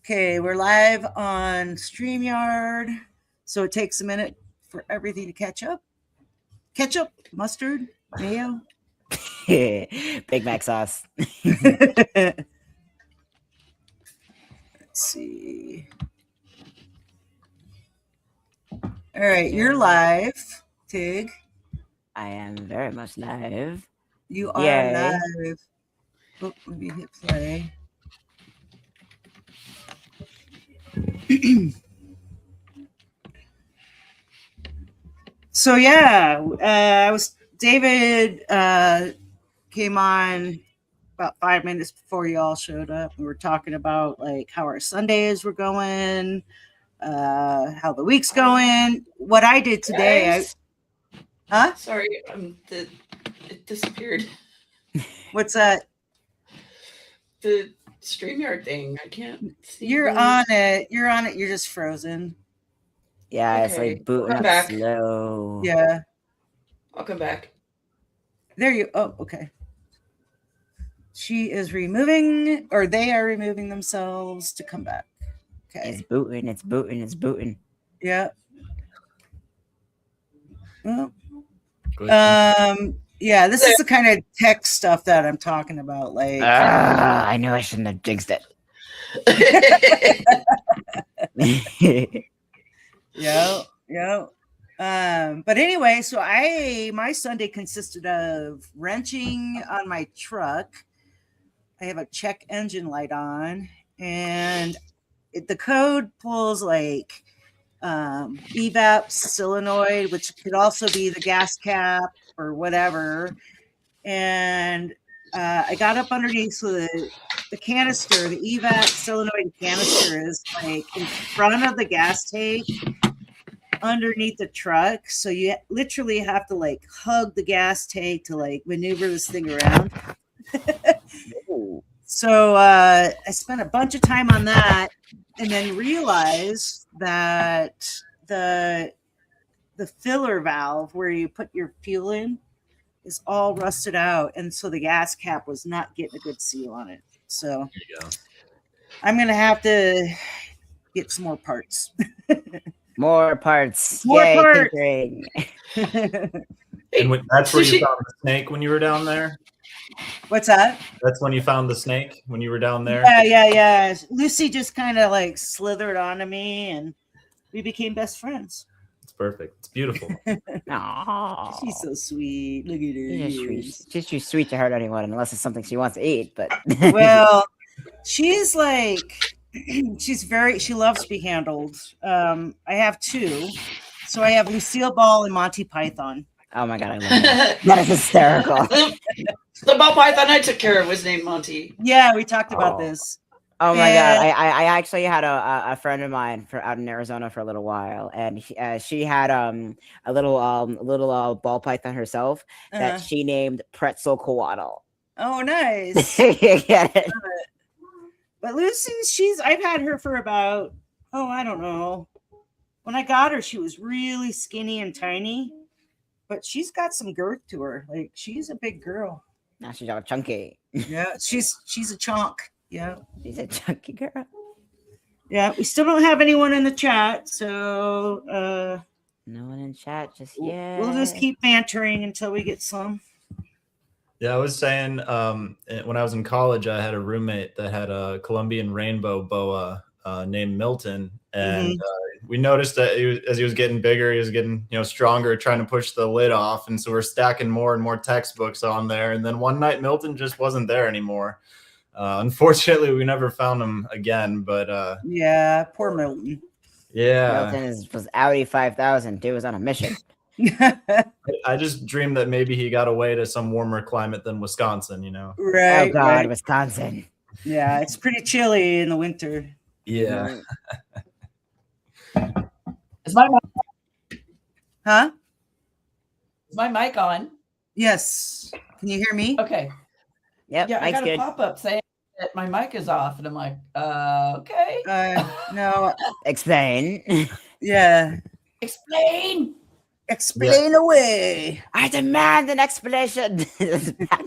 Okay, we're live on StreamYard, so it takes a minute for everything to catch up. Ketchup, mustard, mayo. Big Mac sauce. Let's see. All right, you're live, Tig. I am very much live. You are Yay. live. Oh, let me hit play. So yeah, David came on about 5 minutes before you all showed up. We were talking about like how our Sundays were going, how the week's going. What I did today, Sorry, it disappeared. What's that? The StreamYard thing. I can't see. You're on it. You're just frozen. Yeah, Okay, it's like booting come up back. slow. Yeah. I'll come back. There you. Oh, okay. She is removing, or they are removing themselves to come back. Okay. It's booting. It's booting. It's booting. Yeah. Well, Good. yeah, this is the kind of tech stuff that I'm talking about. Like, I knew I shouldn't have jinxed it. yeah. But anyway, so my Sunday consisted of wrenching on my truck. I have a check engine light on, and the code pulls like evap solenoid, which could also be the gas cap or whatever. And I got up underneath, so the canister, the evap solenoid canister is like in front of the gas tank underneath the truck. So you literally have to like hug the gas tank to like maneuver this thing around. So I spent a bunch of time on that, and then realized that the filler valve where you put your fuel in is all rusted out, and so the gas cap was not getting a good seal on it. So There you go. I'm gonna have to get some more parts. More parts. More Yay, parts. tinkering. And that's where So you found the snake when you were down there? What's that? That's when you found the snake when you were down there? Yeah. Lucy just kind of like slithered onto me, and we became best friends. It's perfect. It's beautiful. Aww. She's so sweet. Look at her. She's just too sweet to hurt anyone unless it's something she wants to eat. But Well, she's like, she loves to be handled. I have two. So I have Lucille Ball and Monty Python. oh my god, I love that. That is hysterical. The ball python I took care of was named Monty. Yeah, we talked about Oh. this. Oh my And- god! I actually had a friend of mine out in Arizona for a little while, and she had a little ball python herself that she named Pretzel Coatl. Oh, nice. You get it? But Lucy, I've had her for about, I don't know. When I got her, she was really skinny and tiny, but she's got some girth to her. Like, she's a big girl. Now she's all chunky. Yeah, she's a chonk. Yeah. She's a chunky girl. Yeah, we still don't have anyone in the chat, so No one in chat just yet. we'll just keep bantering until we get some. Yeah, I was saying when I was in college, I had a roommate that had a Colombian rainbow boa named Milton. And we noticed that as he was getting bigger, he was getting stronger, trying to push the lid off. And so we're stacking more and more textbooks on there. And then one night, Milton just wasn't there anymore. Unfortunately, we never found him again. But yeah, poor Milton. yeah, Milton was Audi 5000. Dude was on a mission. I just dreamed that maybe he got away to some warmer climate than Wisconsin, Right. Oh god, right. Wisconsin. Yeah, it's pretty chilly in the winter. Yeah. Is my mic, Huh? is my mic on? Yes. Can you hear me? Okay. Yep, Yeah, I Mike's got a good. pop-up saying that my mic is off, and I'm like, okay. No. Explain. Yeah. Explain. Explain away. I demand an explanation. I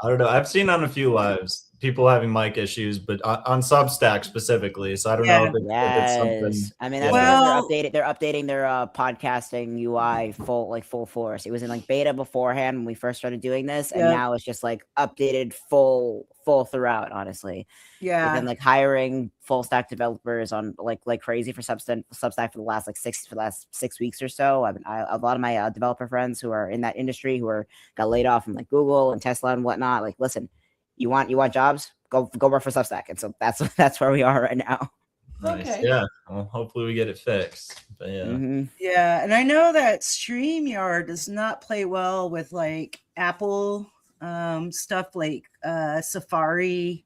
don't know. I've seen on a few lives people having mic issues, but on Substack specifically. So I don't know if it's something. I mean, that's because they're updating their podcasting UI full force. It was in like beta beforehand when we first started doing this, and now it's just like updated full throughout, honestly. Yeah. They've been like hiring full stack developers on like crazy for Substack for the last 6 weeks or so. I mean, a lot of my developer friends who are in that industry who got laid off from like Google and Tesla and whatnot. Like, listen, you want jobs? Go work for Substack. And so that's where we are right now. Nice. Okay. Yeah. Well, hopefully we get it fixed. But yeah. Mm-hmm. Yeah, and I know that StreamYard does not play well with like Apple stuff like Safari.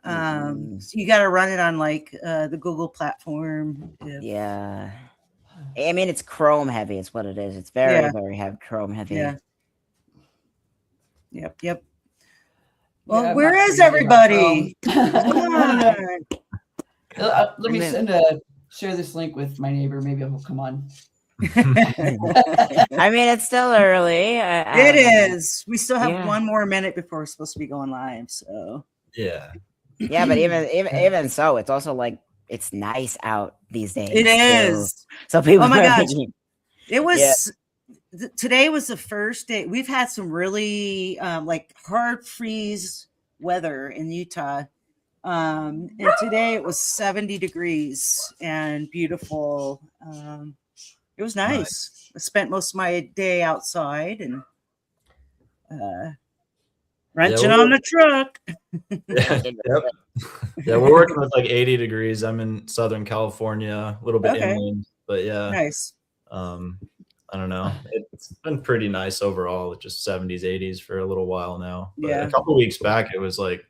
So you got to run it on like the Google platform. Yeah. I mean, it's Chrome heavy. It's what it is. It's very heavy Chrome heavy. Yeah. Yep. Well, where is everybody? Let me share this link with my neighbor. Maybe he'll come on. I mean, it's still early. It is. We still have 1 more minute before we're supposed to be going live. So yeah, but even so, it's also like it's nice out these days. It is. So people. Oh my gosh! It was. Yeah. Today was the first day. We've had some really like hard freeze weather in Utah. And today it was 70 degrees and beautiful. It was nice. I spent most of my day outside and wrenching on the truck. Yeah, we're working with like 80 degrees. I'm in Southern California, a little bit inland, but nice. I don't know. It's been pretty nice overall. It's just 70s, 80s for a little while now. But a couple of weeks back, it was like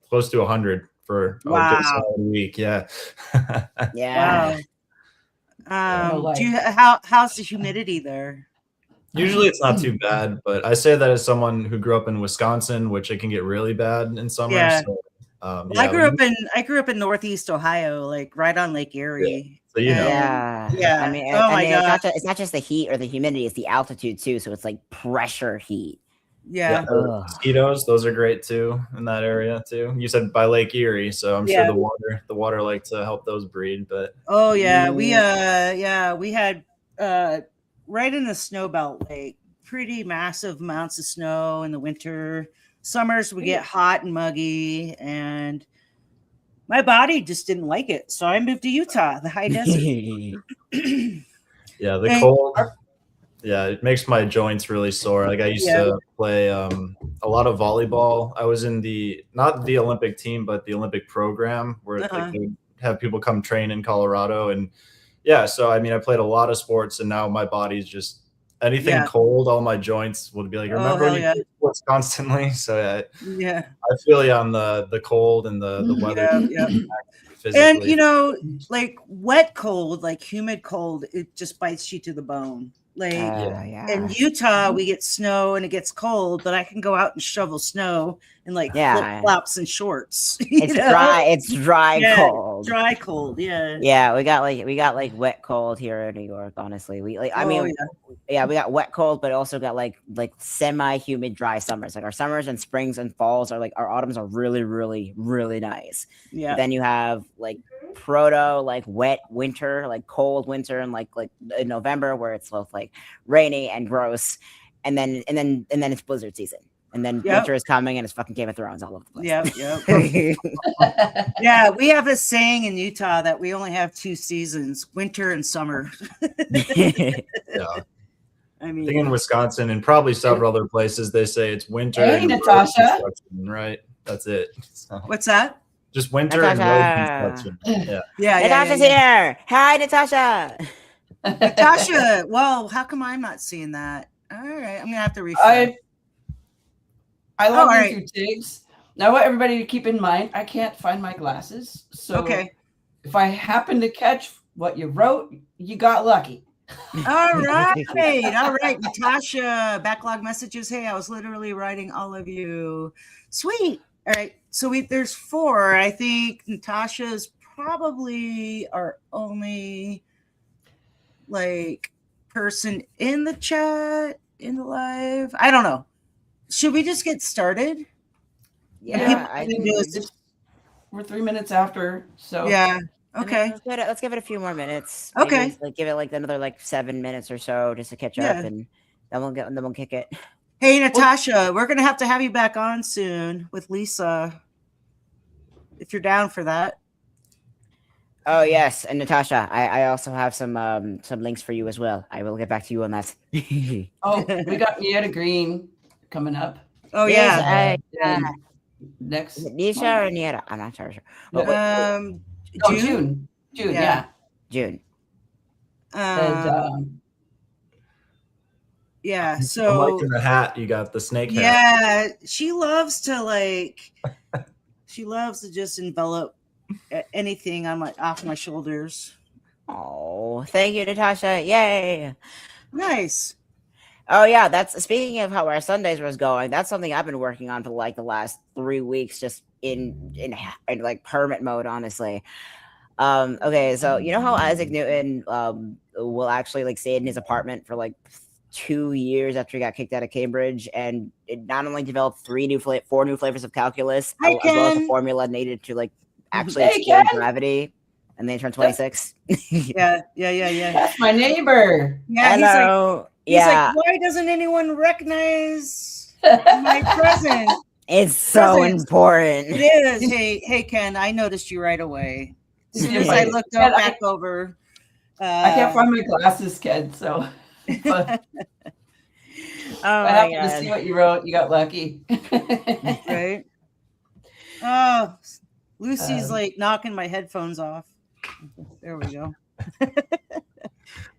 close to 100 for a good solid week. Yeah. Yeah. Wow. How's the humidity there? Usually it's not too bad, but I say that as someone who grew up in Wisconsin, which it can get really bad in summer. Yeah. So, I grew up in Northeast Ohio, like right on Lake Erie. So you know. Yeah. I mean, it's not just the heat or the humidity; it's the altitude too. So it's like pressure heat. Yeah. Mosquitoes, those are great too in that area too. You said by Lake Erie, so I'm sure the water like to help those breed. But we had right in the snow belt, like pretty massive amounts of snow in the winter. Summers we get hot and muggy, and my body just didn't like it, so I moved to Utah, the high desert. Yeah, the cold. Yeah, it makes my joints really sore. Like I used to play a lot of volleyball. I was in not the Olympic team, but the Olympic program where like, they have people come train in Colorado. And so I mean, I played a lot of sports, and now my body's just anything cold. All my joints would be like, remember when you played sports constantly? So I feel you on the cold and the weather. And you know, like wet cold, like humid cold, it just bites you to the bone. Like in Utah, we get snow and it gets cold, but I can go out and shovel snow in like flip flops and shorts. It's dry. It's dry cold. Dry cold. Yeah. Yeah, we got like wet cold here in New York. Honestly, we got wet cold, but also got like semi-humid dry summers. Like our summers and springs and falls are like our autumns are really, really, really nice. Yeah. But then you have like proto like wet winter, like cold winter, and like in November where it's both like rainy and gross, and then it's blizzard season, and then winter is coming and it's fucking Game of Thrones all over the place. Yeah, we have a saying in Utah that we only have 2 seasons, winter and summer. I mean, I think in Wisconsin and probably several other places they say it's winter. Hey, Natasha. Right, that's it. So. What's that? Just winter and road construction. Natasha's here. Hi, Natasha. Natasha. Well, how come I'm not seeing that? All right, I'm gonna have to refresh. I love your 2 tigs. Now, what everybody to keep in mind, I can't find my glasses. So if I happen to catch what you wrote, you got lucky. All right. Natasha, backlog messages. Hey, I was literally writing all of you. Sweet. All right. So there's 4. I think Natasha's probably our only like person in the chat, in the live. I don't know. Should we just get started? Yeah, I think we're 3 minutes after. So yeah. Okay. I mean, let's give it a few more minutes. Okay. Maybe, like give it like another like 7 minutes or so just to catch up, and then we'll kick it. Hey, Natasha, we're gonna have you back on soon with Lisa, if you're down for that. Oh yes, and Natasha, I also have some links for you as well. I will get back to you on that. Oh, we got Nieta Green coming up. Oh yes, next Nisha or Nieta? I'm not sure. June. Yeah. June. Yeah. So I'm liking the hat. You got the snake hat. Yeah, she loves to just envelop anything on off my shoulders. Oh, thank you, Natasha. Yay. Nice. Oh yeah, that's speaking of how our Sundays was going. That's something I've been working on for like the last 3 weeks, just in like permit mode, honestly. Okay, so you know how Isaac Newton will actually like stay in his apartment for like 2 years after he got kicked out of Cambridge, and it not only developed 4 new flavors of calculus, as well as the formula needed to like actually explain gravity, and then he turned 26. Yeah. That's my neighbor. Yeah, hello. He's like, why doesn't anyone recognize my presence? It's so important. It is. Hey, Ken, I noticed you right away. As soon as I looked back over. I can't find my glasses, Ken, so. But I happened to see what you wrote. You got lucky. Right? Oh, Lucy's like knocking my headphones off. There we go.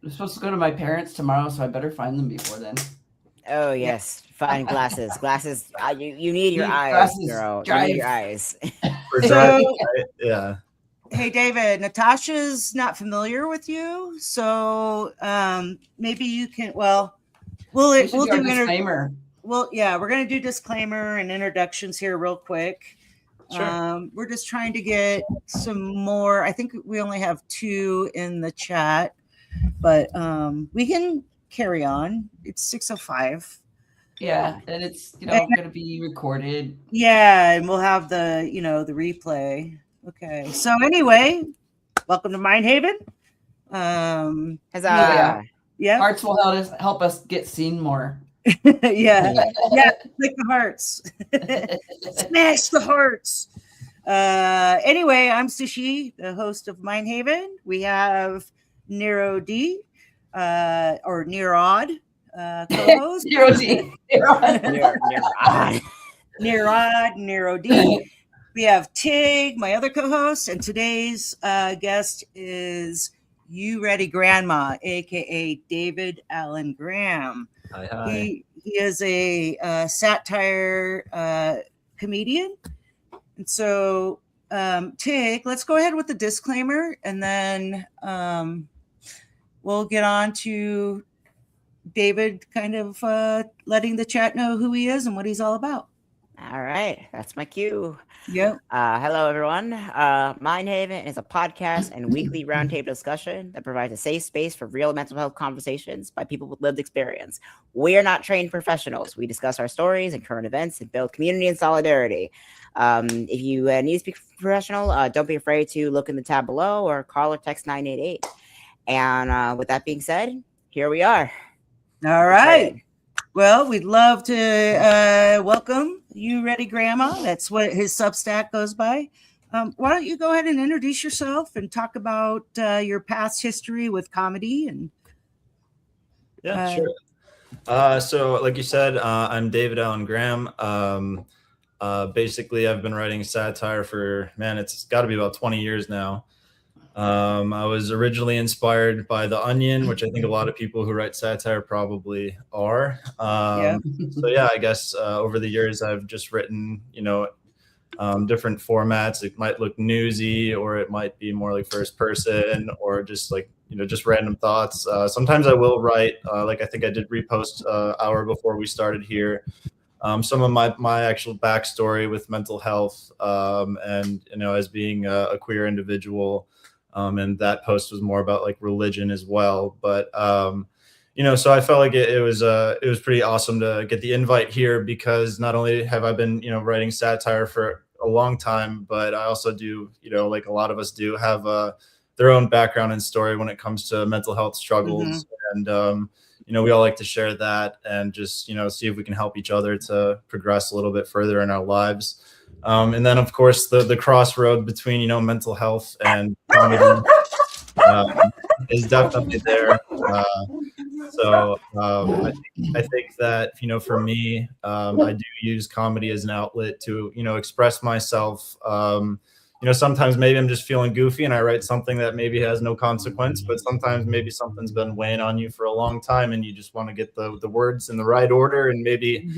I'm supposed to go to my parents tomorrow, so I better find them before then. Oh yes, find glasses. Glasses. You need your eyes, girl. You need your eyes. Yeah. Hey, David. Natasha's not familiar with you, so maybe you can. Well, we'll do a disclaimer. Well, yeah, we're gonna do disclaimer and introductions here real quick. Sure. We're just trying to get some more. I think we only have 2 in the chat, but we can carry on. It's 6:05. Yeah, and it's going to be recorded. Yeah, and we'll have the the replay. Okay. So anyway, welcome to Mindhaven. Huzzah. Yeah. Hearts will help us get seen more. Yeah, click the hearts. Smash the hearts. Anyway, I'm Sushi, the host of Mindhaven. We have Nero D, or Nerod, co-host. Nero D. Nerod, Nero D. We have Tig, my other co-host, and today's guest is You Ready Grandma, aka David Allen Graham. Hi. He is a satire comedian. And so, Tig, let's go ahead with the disclaimer, and then we'll get on to David kind of letting the chat know who he is and what he's all about. All right, that's my cue. Yep. Hello, everyone. Mindhaven is a podcast and weekly roundtable discussion that provides a safe space for real mental health conversations by people with lived experience. We are not trained professionals. We discuss our stories and current events and build community and solidarity. If you need to speak to a professional, don't be afraid to look in the tab below or call or text 988. And with that being said, here we are. All right. Well, we'd love to welcome You Ready Grandma. That's what his Substack goes by. Why don't you go ahead and introduce yourself and talk about your past history with comedy? And yeah, sure. So like you said, I'm David Allen Graham. Basically, I've been writing satire for, it's got to be about 20 years now. I was originally inspired by The Onion, which I think a lot of people who write satire probably are. So yeah, I guess over the years I've just written, different formats. It might look newsy, or it might be more like first person, or just like, just random thoughts. Sometimes I will write, like I think I did repost an hour before we started here, some of my actual backstory with mental health, and as being a queer individual. And that post was more about like religion as well. But, so I felt like it was pretty awesome to get the invite here, because not only have I been, writing satire for a long time, but I also do, like a lot of us do, have their own background and story when it comes to mental health struggles. And, we all like to share that and just, see if we can help each other to progress a little bit further in our lives. And then, of course, the crossroad between, mental health and comedy is definitely there. I think that, for me, I do use comedy as an outlet to, express myself. Sometimes maybe I'm just feeling goofy and I write something that maybe has no consequence, but sometimes maybe something's been weighing on you for a long time and you just want to get the words in the right order. And maybe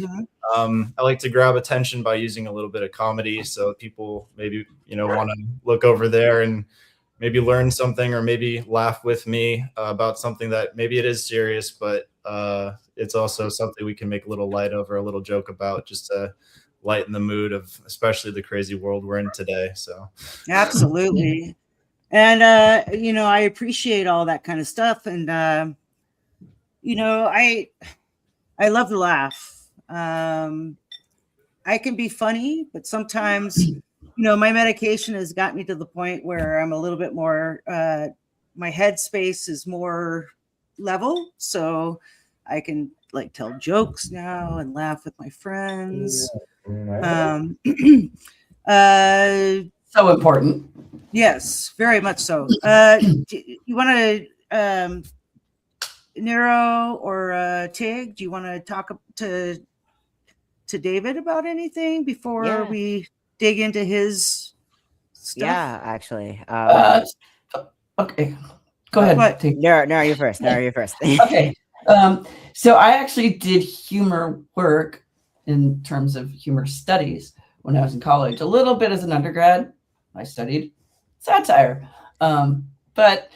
I like to grab attention by using a little bit of comedy. So people maybe, want to look over there and maybe learn something, or maybe laugh with me about something that maybe it is serious, but it's also something we can make a little light of or a little joke about, just to lighten the mood of especially the crazy world we're in today. So absolutely. And I appreciate all that kind of stuff. And I love to laugh. I can be funny, but sometimes my medication has got me to the point where I'm a little bit more, my headspace is more level. So I can like tell jokes now and laugh with my friends. So important. Yes, very much so. You want to, Nero or Tig, do you want to talk to David about anything before we dig into his stuff? Yeah, actually. Okay. Go ahead. No, you're first. No, you're first. Okay. So I actually did humor work in terms of humor studies when I was in college. A little bit as an undergrad, I studied satire. But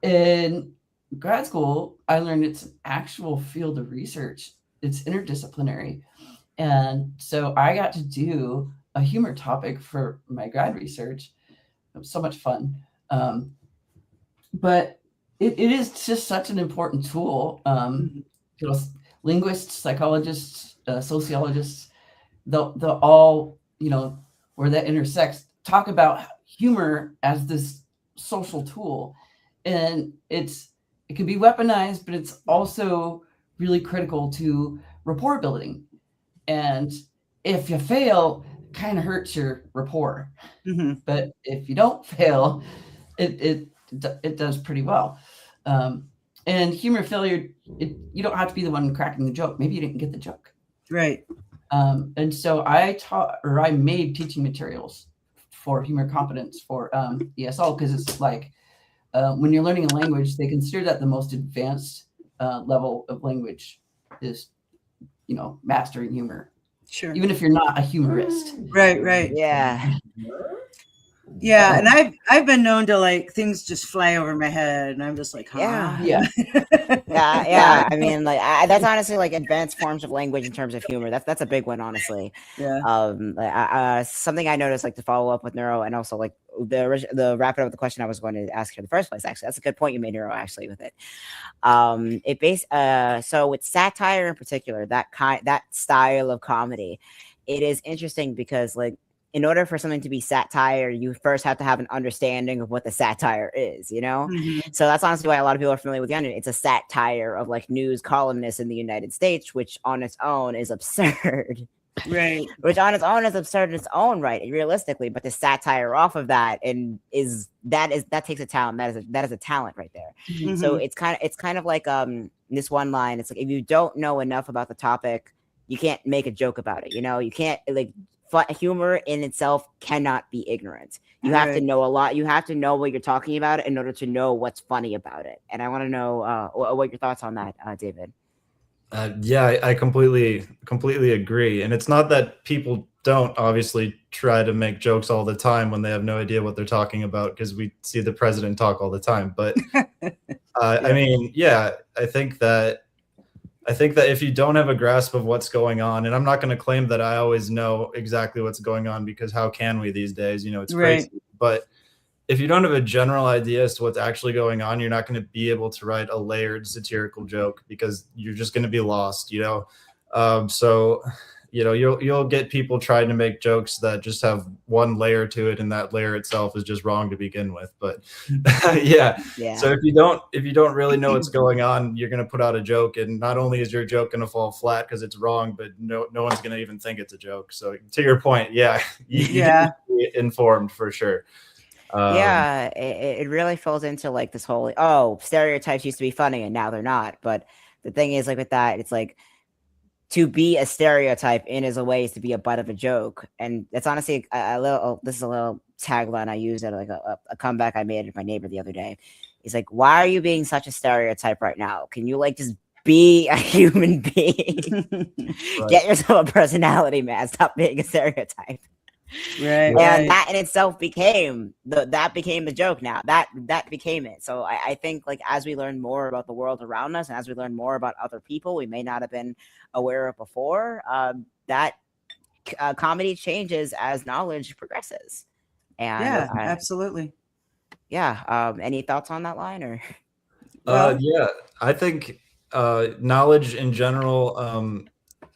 in grad school, I learned it's an actual field of research. It's interdisciplinary. And so I got to do a humor topic for my grad research. It was so much fun. But it is just such an important tool. Linguists, psychologists, sociologists, they'll all, where that intersects, talk about humor as this social tool. And it can be weaponized, but it's also really critical to rapport building. And if you fail, it kind of hurts your rapport. But if you don't fail, it does pretty well. And humor failure, you don't have to be the one cracking the joke. Maybe you didn't get the joke. Right. And so I made teaching materials for humor competence for ESL, because it's like when you're learning a language, they consider that the most advanced level of language is, mastering humor. Sure. Even if you're not a humorist. Right. Yeah. Yeah, and I've been known to like things just fly over my head, and I'm just like, huh? Yeah. I mean, like that's honestly like advanced forms of language in terms of humor. That's a big one, honestly. Yeah. Something I noticed, like to follow up with Neuro, and also like the wrap it up with the question I was going to ask you in the first place. Actually, that's a good point you made, Neuro. Actually, with it, so with satire in particular, that style of comedy, it is interesting because like, in order for something to be satire, you first have to have an understanding of what the satire is, So that's honestly why a lot of people are familiar with The Onion. It's a satire of like news columnists in the United States, which on its own is absurd. Right. Which on its own is absurd in its own right, realistically. But the satire off of that that takes a talent. That is a talent right there. So it's kind of like this one line. It's like, if you don't know enough about the topic, you can't make a joke about it. You can't like. Humor in itself cannot be ignorant. You have to know a lot. You have to know what you're talking about in order to know what's funny about it. And I want to know what your thoughts on that, David. Yeah, I completely agree. And it's not that people don't obviously try to make jokes all the time when they have no idea what they're talking about, because we see the president talk all the time. But I mean, yeah, I think that if you don't have a grasp of what's going on, and I'm not going to claim that I always know exactly what's going on, because how can we these days? It's crazy. But if you don't have a general idea as to what's actually going on, you're not going to be able to write a layered satirical joke because you're just going to be lost, you know? So, you know, you'll get people trying to make jokes that just have one layer to it, and that layer itself is just wrong to begin with. But yeah. So if you don't really know what's going on, you're going to put out a joke, and not only is your joke going to fall flat because it's wrong, but no one's going to even think it's a joke. So to your point, yeah, you need to be informed for sure. Yeah, it really falls into like this whole, oh, stereotypes used to be funny and now they're not. But the thing is, like with that, it's like, to be a stereotype in as a way is to be a butt of a joke. And it's honestly a little, this is a little tagline I used at like a comeback I made with my neighbor the other day. He's like, why are you being such a stereotype right now? Can you like just be a human being? Right. Get yourself a personality, man. Stop being a stereotype. Right. And that in itself became the joke now. That became it. So I think like as we learn more about the world around us and as we learn more about other people we may not have been aware of before, that comedy changes as knowledge progresses. And yeah, absolutely. Yeah. Any thoughts on that line or? Yeah, I think knowledge in general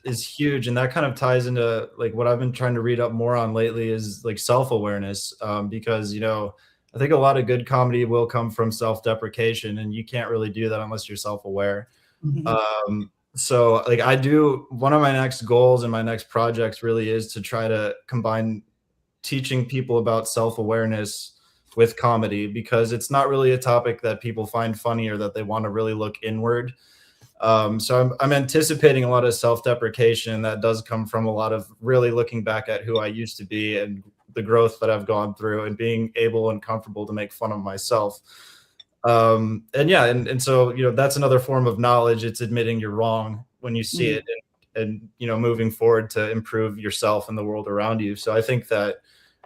is huge, and that kind of ties into like what I've been trying to read up more on lately is like self-awareness, because you know I think a lot of good comedy will come from self-deprecation, and you can't really do that unless you're self-aware. So like one of my next goals and my next projects really is to try to combine teaching people about self-awareness with comedy, because it's not really a topic that people find funny or that they want to really look inward. So I'm anticipating a lot of self-deprecation that does come from a lot of really looking back at who I used to be and the growth that I've gone through and being able and comfortable to make fun of myself. And yeah, and so, you know, that's another form of knowledge. It's admitting you're wrong when you see it and, you know, moving forward to improve yourself and the world around you. So I think that,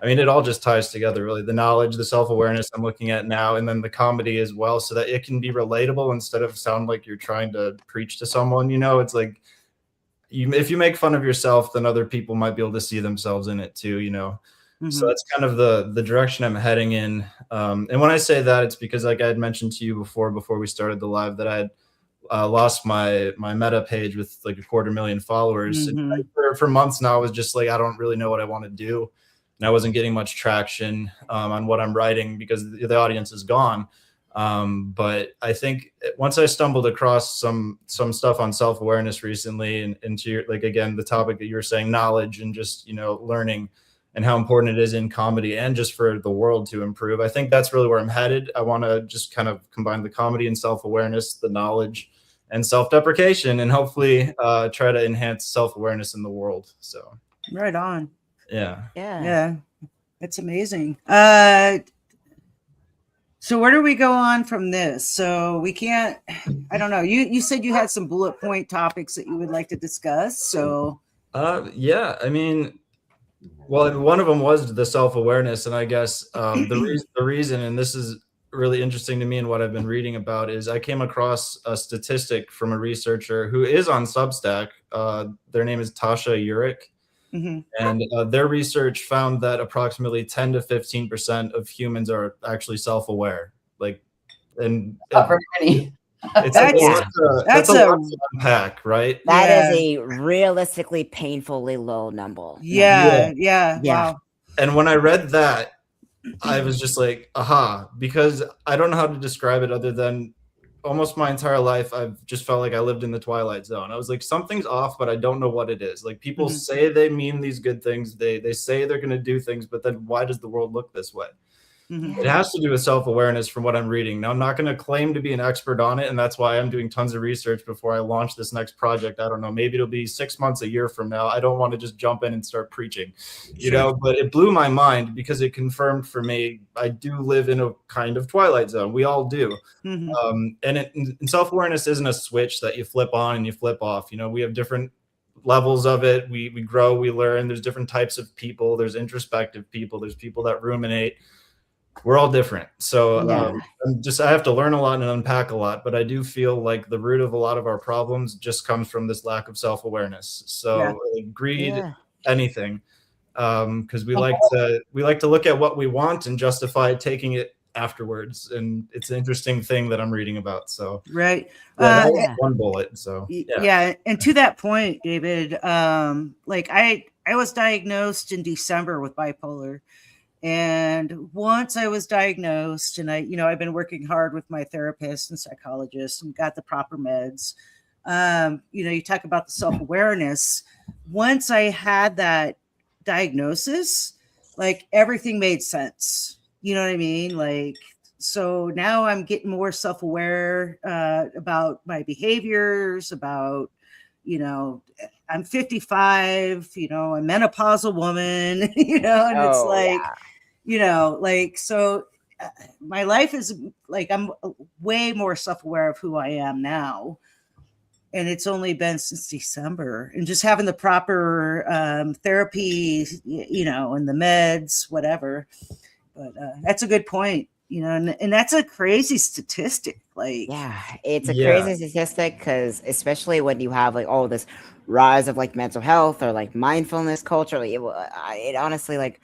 I mean, it all just ties together, really. The knowledge, the self-awareness I'm looking at now, and then the comedy as well, so that it can be relatable instead of sound like you're trying to preach to someone. You know, it's like if you make fun of yourself, then other people might be able to see themselves in it too, you know. So that's kind of the direction I'm heading in. And when I say that, it's because like I had mentioned to you before we started the live that I had lost my Meta page with like 250,000 followers. And for months now, I was just like, I don't really know what I want to do. And I wasn't getting much traction on what I'm writing because the audience is gone. But I think once I stumbled across some stuff on self-awareness recently and into your, like, again, the topic that you were saying, knowledge and just, you know, learning and how important it is in comedy and just for the world to improve. I think that's really where I'm headed. I want to just kind of combine the comedy and self-awareness, the knowledge and self-deprecation, and hopefully try to enhance self-awareness in the world. So right on. Yeah. That's amazing. So where do we go on from this? So we can't, I don't know. You said you had some bullet point topics that you would like to discuss. So yeah, I mean, well, one of them was the self-awareness, and I guess the reason, and this is really interesting to me and what I've been reading about, is I came across a statistic from a researcher who is on Substack. Their name is Tasha Urich. And their research found that approximately 10 to 15% of humans are actually self-aware. Like, and it's that's a lot to unpack, right? That is a realistically painfully low number. Yeah. Wow. And when I read that, I was just like, aha, because I don't know how to describe it other than almost my entire life I've just felt like I lived in the Twilight Zone. I was like, something's off, but I don't know what it is. Like, people say they mean these good things, they say they're going to do things, but then why does the world look this way? It has to do with self-awareness from what I'm reading. Now, I'm not going to claim to be an expert on it, and that's why I'm doing tons of research before I launch this next project. I don't know, maybe it'll be 6 months, a year from now. I don't want to just jump in and start preaching, you know, but it blew my mind because it confirmed for me, I do live in a kind of Twilight Zone. We all do. And self-awareness isn't a switch that you flip on and you flip off. You know, we have different levels of it. We grow, we learn. There's different types of people. There's introspective people. There's people that ruminate. We're all different. So I have to learn a lot and unpack a lot, but I do feel like the root of a lot of our problems just comes from this lack of self-awareness. So greed, anything. because we like to look at what we want and justify taking it afterwards, and it's an interesting thing that I'm reading about. So right. that was one bullet. So yeah, and to that point, David, like I was diagnosed in December with bipolar, and once I was diagnosed, and I've been working hard with my therapist and psychologist and got the proper meds. You talk about the self-awareness. Once I had that diagnosis, like everything made sense. You know what I mean? Like, so now I'm getting more self-aware about my behaviors, about, I'm 55, a menopausal woman, and it's like, so my life is like, I'm way more self-aware of who I am now. And it's only been since December, and just having the proper therapy, and the meds, whatever. But that's a good point, and that's a crazy statistic. Like, yeah, it's a crazy statistic, because especially when you have like all this rise of like mental health or like mindfulness culture, like it honestly, like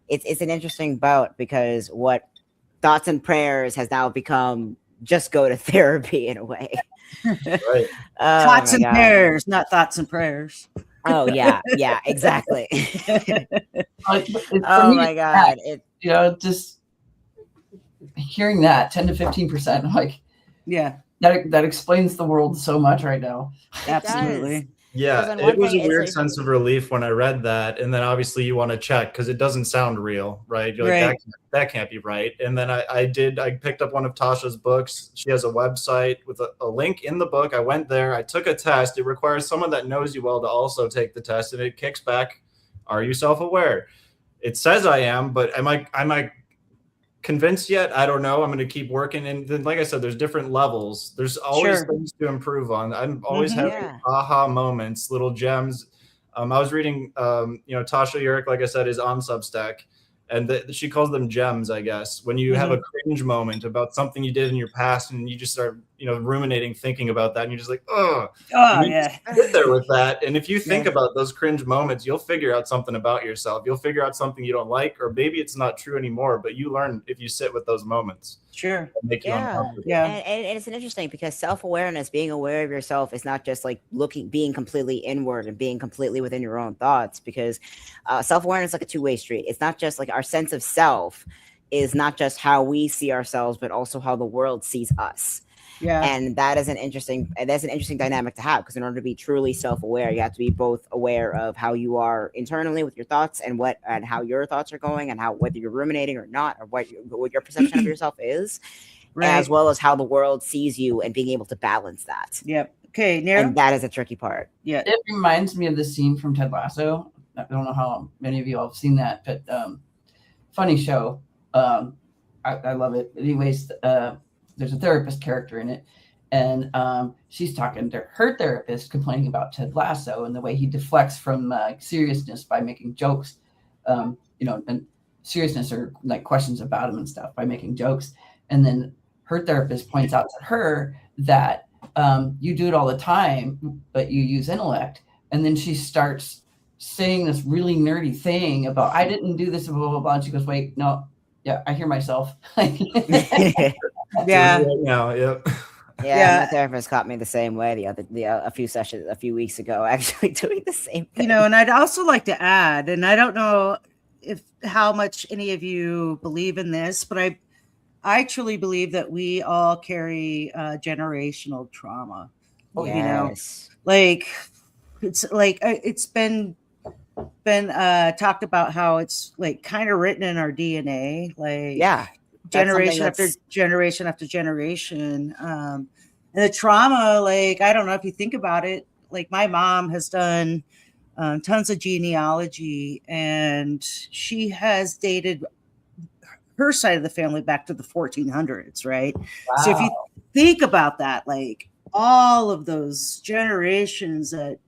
it's an interesting bout, because what thoughts and prayers has now become just go to therapy in a way. Right. Thoughts and prayers, not thoughts and prayers. Oh yeah, exactly. Oh my God, just hearing that 10 to 15%, like, yeah, that explains the world so much right now. Absolutely. Yeah, it was a weird sense of relief when I read that, and then obviously you want to check because it doesn't sound real, right? You're like, that can't be right. And then I picked up one of Tasha's books. She has a website with a link in the book. I went there, I took a test. It requires someone that knows you well to also take the test, and it kicks back, are you self-aware? It says I am, but am I convinced yet? I don't know. I'm going to keep working. And then, like I said, there's different levels. There's always things to improve on. I'm always having aha moments, little gems. I was reading, Tasha Eurich, like I said, is on Substack, and she calls them gems, I guess. When you have a cringe moment about something you did in your past, and you just start, ruminating, thinking about that, and you're just like, get there with that. And if you think about those cringe moments, you'll figure out something about yourself. You'll figure out something you don't like, or maybe it's not true anymore, but you learn if you sit with those moments. Sure. Make you uncomfortable. And it's interesting, because self-awareness, being aware of yourself, is not just like being completely inward and being completely within your own thoughts, because self-awareness is like a two-way street. It's not just like our sense of self is not just how we see ourselves, but also how the world sees us. Yeah. And that's an interesting dynamic to have, because in order to be truly self-aware, you have to be both aware of how you are internally with your thoughts and how your thoughts are going, and how, whether you're ruminating or not, or what your perception of yourself is, as well as how the world sees you, and being able to balance that. Yep. Okay. Nero? And that is a tricky part. Yeah. It reminds me of the scene from Ted Lasso. I don't know how many of you all have seen that, but funny show. I love it. Anyways, there's a therapist character in it, and she's talking to her therapist, complaining about Ted Lasso and the way he deflects from seriousness by making jokes, and seriousness, or like questions about him and stuff, by making jokes. And then her therapist points out to her that you do it all the time, but you use intellect. And then she starts saying this really nerdy thing about, I didn't do this, blah, blah, blah. And she goes, wait, no, yeah, I hear myself. Yeah. My therapist caught me the same way a few weeks ago, actually doing the same thing. And I'd also like to add, and I don't know how much any of you believe in this, but I truly believe that we all carry generational trauma. Yes. Like it's been talked about how it's like kind of written in our DNA, like generation after generation after generation. And the trauma, like, I don't know if you think about it, like my mom has done tons of genealogy, and she has dated her side of the family back to the 1400s, right? Wow. So if you think about that, like all of those generations that,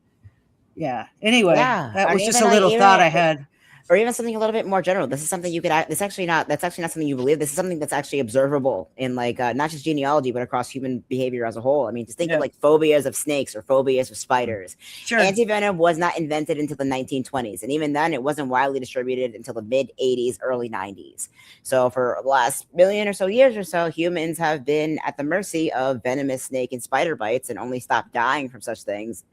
anyway, that was just a little thought I had. or even something a little bit more general. This is something you could. That's actually not something you believe. This is something that's actually observable in like not just genealogy, but across human behavior as a whole. I mean, just think of like phobias of snakes or phobias of spiders. Sure. Antivenom was not invented until the 1920s, and even then, it wasn't widely distributed until the mid 80s, early 90s. So for the last million or so years or so, humans have been at the mercy of venomous snake and spider bites, and only stopped dying from such things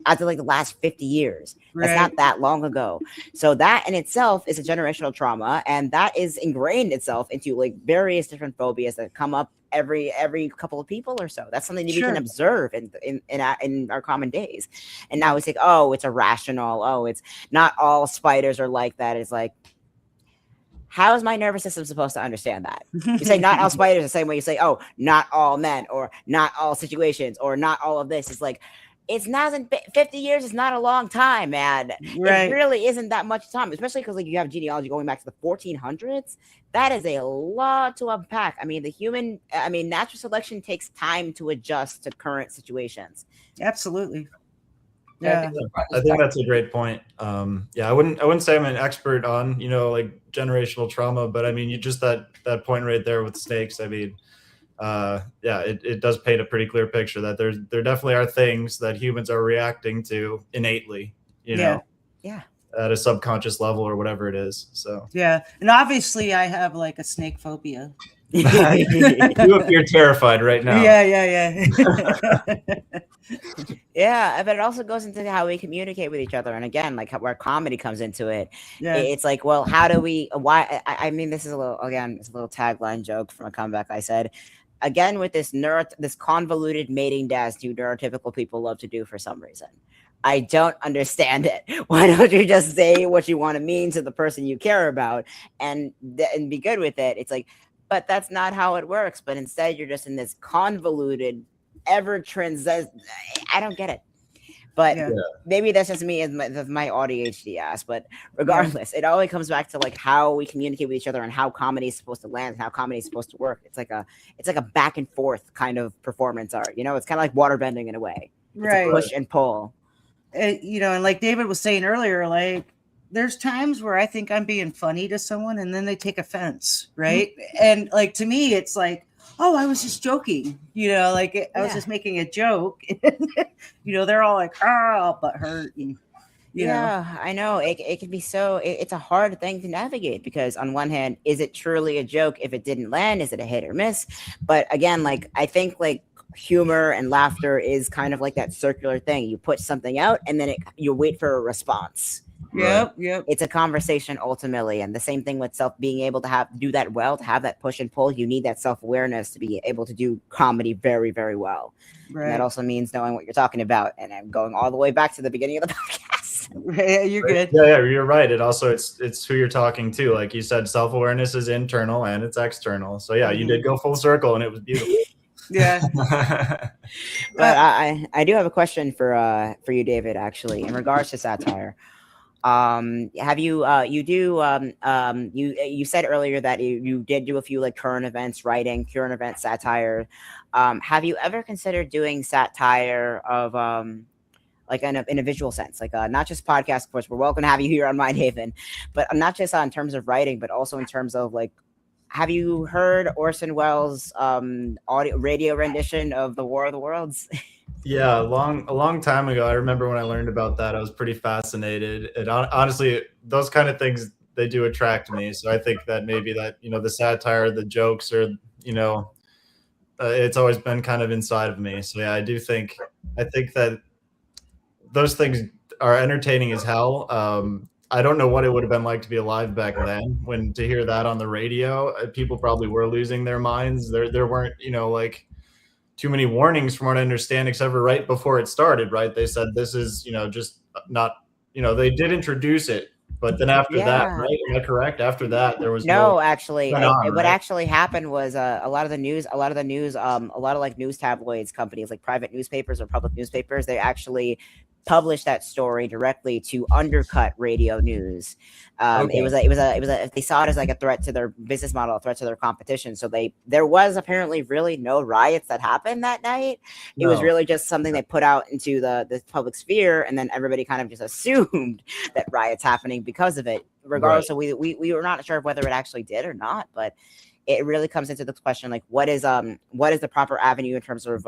after like the last 50 years. That's not that long ago. So that in itself is a generational trauma, and that is ingrained itself into like various different phobias that come up every couple of people or so. That's something that we can observe in our common days. And now we say, oh, it's irrational. Oh, it's not all spiders are like that. It's like, how is my nervous system supposed to understand that? You say not all spiders the same way you say, oh, not all men, or not all situations, or not all of this. It's like, it's not 50 years is not a long time, man. It really isn't that much time, especially because like you have genealogy going back to the 1400s. That is a lot to unpack. I mean, natural selection takes time to adjust to current situations. Absolutely. Yeah, I think that's a great point. I wouldn't say I'm an expert on, like generational trauma, but I mean, you just that point right there with snakes. I mean, it does paint a pretty clear picture that there definitely are things that humans are reacting to innately, at a subconscious level or whatever it is. So and obviously I have like a snake phobia. You appear terrified right now. Yeah, but it also goes into how we communicate with each other, and again, like where comedy comes into it. It's like, well, how do we? Why? I mean, this is a little tagline joke from a comeback I said. Again, with this convoluted mating dance you neurotypical people love to do for some reason. I don't understand it. Why don't you just say what you want to mean to the person you care about and be good with it? It's like, but that's not how it works. But instead, you're just in this convoluted, I don't get it. But maybe that's just me and my ADHD ass. But regardless, it always comes back to like how we communicate with each other and how comedy is supposed to land and how comedy is supposed to work. It's like a back and forth kind of performance art. It's kind of like waterbending in a way. It's a push and pull. And like David was saying earlier, like there's times where I think I'm being funny to someone and then they take offense, right? Mm-hmm. And like to me, it's like, oh, I was just joking, I was just making a joke. They're all like, but hurt. And, you know. I know it can be so. It's a hard thing to navigate because on one hand, is it truly a joke? If it didn't land, is it a hit or miss? But again, like I think like humor and laughter is kind of like that circular thing. You put something out and then you wait for a response. Yep. It's a conversation ultimately, and the same thing with being able to do that well, to have that push and pull. You need that self-awareness to be able to do comedy very, very well. Right. And that also means knowing what you're talking about. And I'm going all the way back to the beginning of the podcast. You're good. Yeah, you're right. It's who you're talking to. Like you said, self-awareness is internal and it's external. So you did go full circle, and it was beautiful. Yeah. But I do have a question for you, David, actually, in regards to satire. Have you you said earlier that you did do a few like current event satire. Have you ever considered doing satire of like in a visual sense, like not just podcast? Of course, we're welcome to have you here on Mindhaven, but not just in terms of writing, but also in terms of like, have you heard Orson Welles' radio rendition of The War of the Worlds? Yeah, a long time ago. I remember when I learned about that, I was pretty fascinated. And honestly, those kind of things, they do attract me. So I think that maybe that, the satire, the jokes, or, it's always been kind of inside of me. So I think that those things are entertaining as hell. I don't know what it would have been like to be alive back then to hear that on the radio. People probably were losing their minds. There weren't, like too many warnings from what I understand, except for right before it started, right? They said, this is, just not, they did introduce it, but then after that, right? Am I correct? After that, there was no actually, what actually happened was a lot of like news tabloids companies, like private newspapers or public newspapers, they actually published that story directly to undercut radio news. Okay. It was a they saw it as like a threat to their business model, a threat to their competition. So there was apparently really no riots that happened that night. It was really just something they put out into the public sphere, and then everybody kind of just assumed that riots happening because of it. Regardless of we were not sure whether it actually did or not, but it really comes into this question, like what is the proper avenue in terms of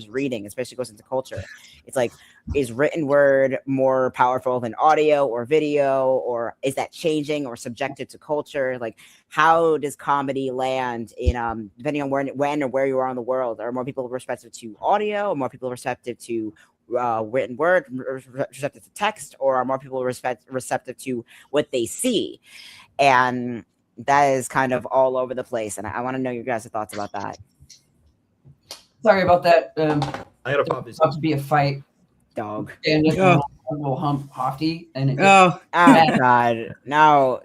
reading, especially goes into culture. It's like, is written word more powerful than audio or video, or is that changing or subjected to culture? Like, how does comedy land in depending on when or where you are in the world? Are more people receptive to audio, or more people receptive to written word, receptive to text, or are more people receptive to what they see? And that is kind of all over the place, and I want to know your guys' thoughts about that. Sorry about that. I gotta pop these. About to be a fight. Dog. And Oh. a little hump hofty, and it Oh, Oh God, no.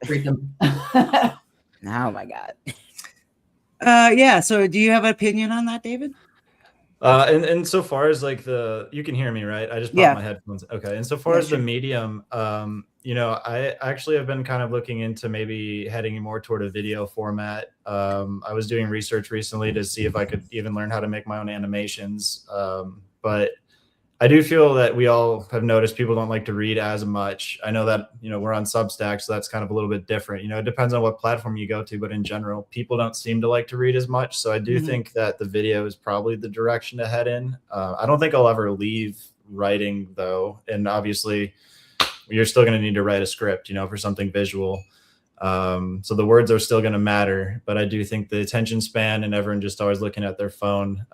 separate them. Oh my God. yeah. So, do you have an opinion on that, David? And so far as like you can hear me, right? I just popped my headphones. Okay. And so far as the medium, I actually have been kind of looking into maybe heading more toward a video format. I was doing research recently to see if I could even learn how to make my own animations. But I do feel that we all have noticed people don't like to read as much. I know that, we're on Substack, so that's kind of a little bit different. It depends on what platform you go to, but in general, people don't seem to like to read as much. So I do think that the video is probably the direction to head in. I don't think I'll ever leave writing though. And obviously you're still going to need to write a script, for something visual. So the words are still going to matter, but I do think the attention span and everyone just always looking at their phone.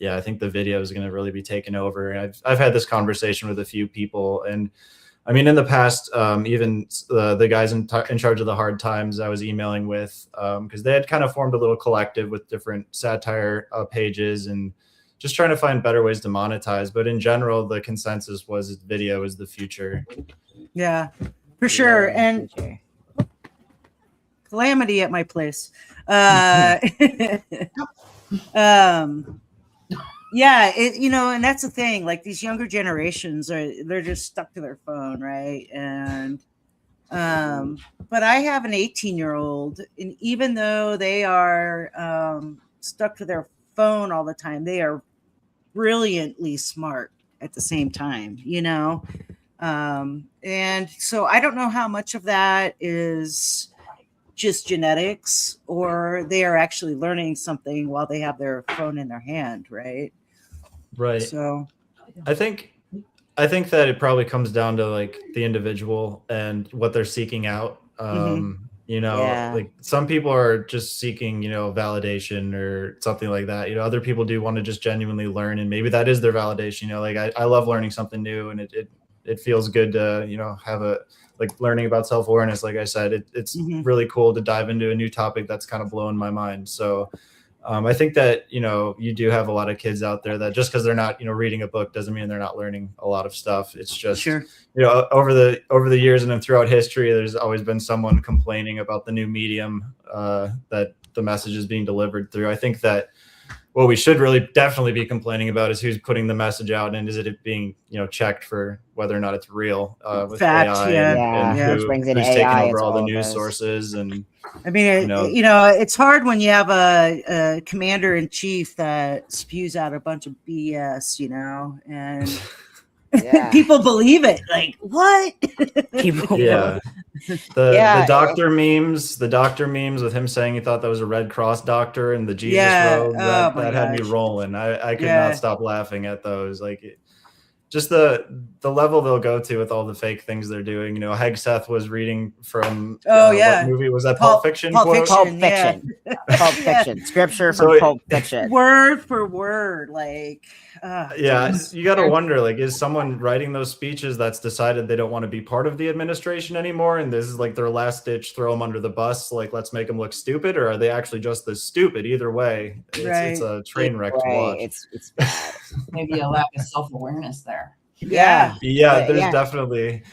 Yeah, I think the video is going to really be taken over. And I've had this conversation with a few people, and I mean, in the past, even the guys in charge of the Hard Times I was emailing with, because they had kind of formed a little collective with different satire pages and just trying to find better ways to monetize. But in general, the consensus was video is the future. Yeah, for sure. And calamity at my place. Yeah, and that's the thing. Like, these younger generations they're just stuck to their phone, right? And but I have an 18-year-old, and even though they are stuck to their phone all the time, they are brilliantly smart at the same time, and so I don't know how much of that is just genetics, or they are actually learning something while they have their phone in their hand, right? So I think that it probably comes down to like the individual and what they're seeking out. Like some people are just seeking, validation or something like that. Other people do want to just genuinely learn, and maybe that is their validation. Like I love learning something new, and it feels good to, have like learning about self-awareness. Like I said, it's really cool to dive into a new topic that's kind of blowing my mind. So I think that, you do have a lot of kids out there that just because they're not, reading a book doesn't mean they're not learning a lot of stuff. It's just, over the years and then throughout history, there's always been someone complaining about the new medium that the message is being delivered through. I think that what we should really definitely be complaining about is who's putting the message out, and is it being, checked for whether or not it's real with fact, AI and who's taking over all the news sources. And I mean, it's hard when you have a commander in chief that spews out a bunch of BS, and people believe it. Like, what? The doctor memes with him saying he thought that was a Red Cross doctor and the Jesus robe, that had me rolling. I could not stop laughing at those. Like, just the level they'll go to with all the fake things they're doing. Hegseth was reading from what movie was that? Pulp Fiction. Pulp Fiction. Scripture from Pulp Fiction. Word for word, like. You got to wonder, like, is someone writing those speeches that's decided they don't want to be part of the administration anymore, and this is like their last ditch, throw them under the bus, like let's make them look stupid, or are they actually just this stupid? Either way, it's a train wreck to watch. It's bad. Maybe a lack of self-awareness there. There's definitely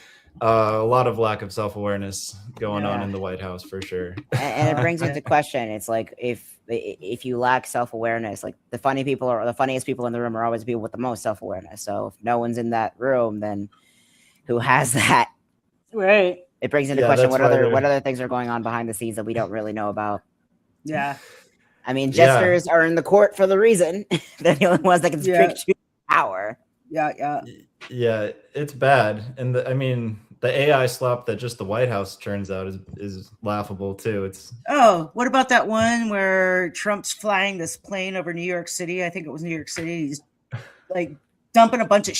A lot of lack of self-awareness going on in the White House for sure. And it brings into question, it's like if you lack self-awareness, like the funniest people in the room are always people with the most self-awareness. So if no one's in that room, then who has that? Right. It brings into question what other things are going on behind the scenes that we don't really know about. Yeah. I mean, jesters are in the court for the reason. They're the only ones that can speak to power. Yeah. Yeah, it's bad. And I mean, the AI slop that just the White House turns out is laughable too. What about that one where Trump's flying this plane over New York City? I think it was New York City. He's like dumping a bunch of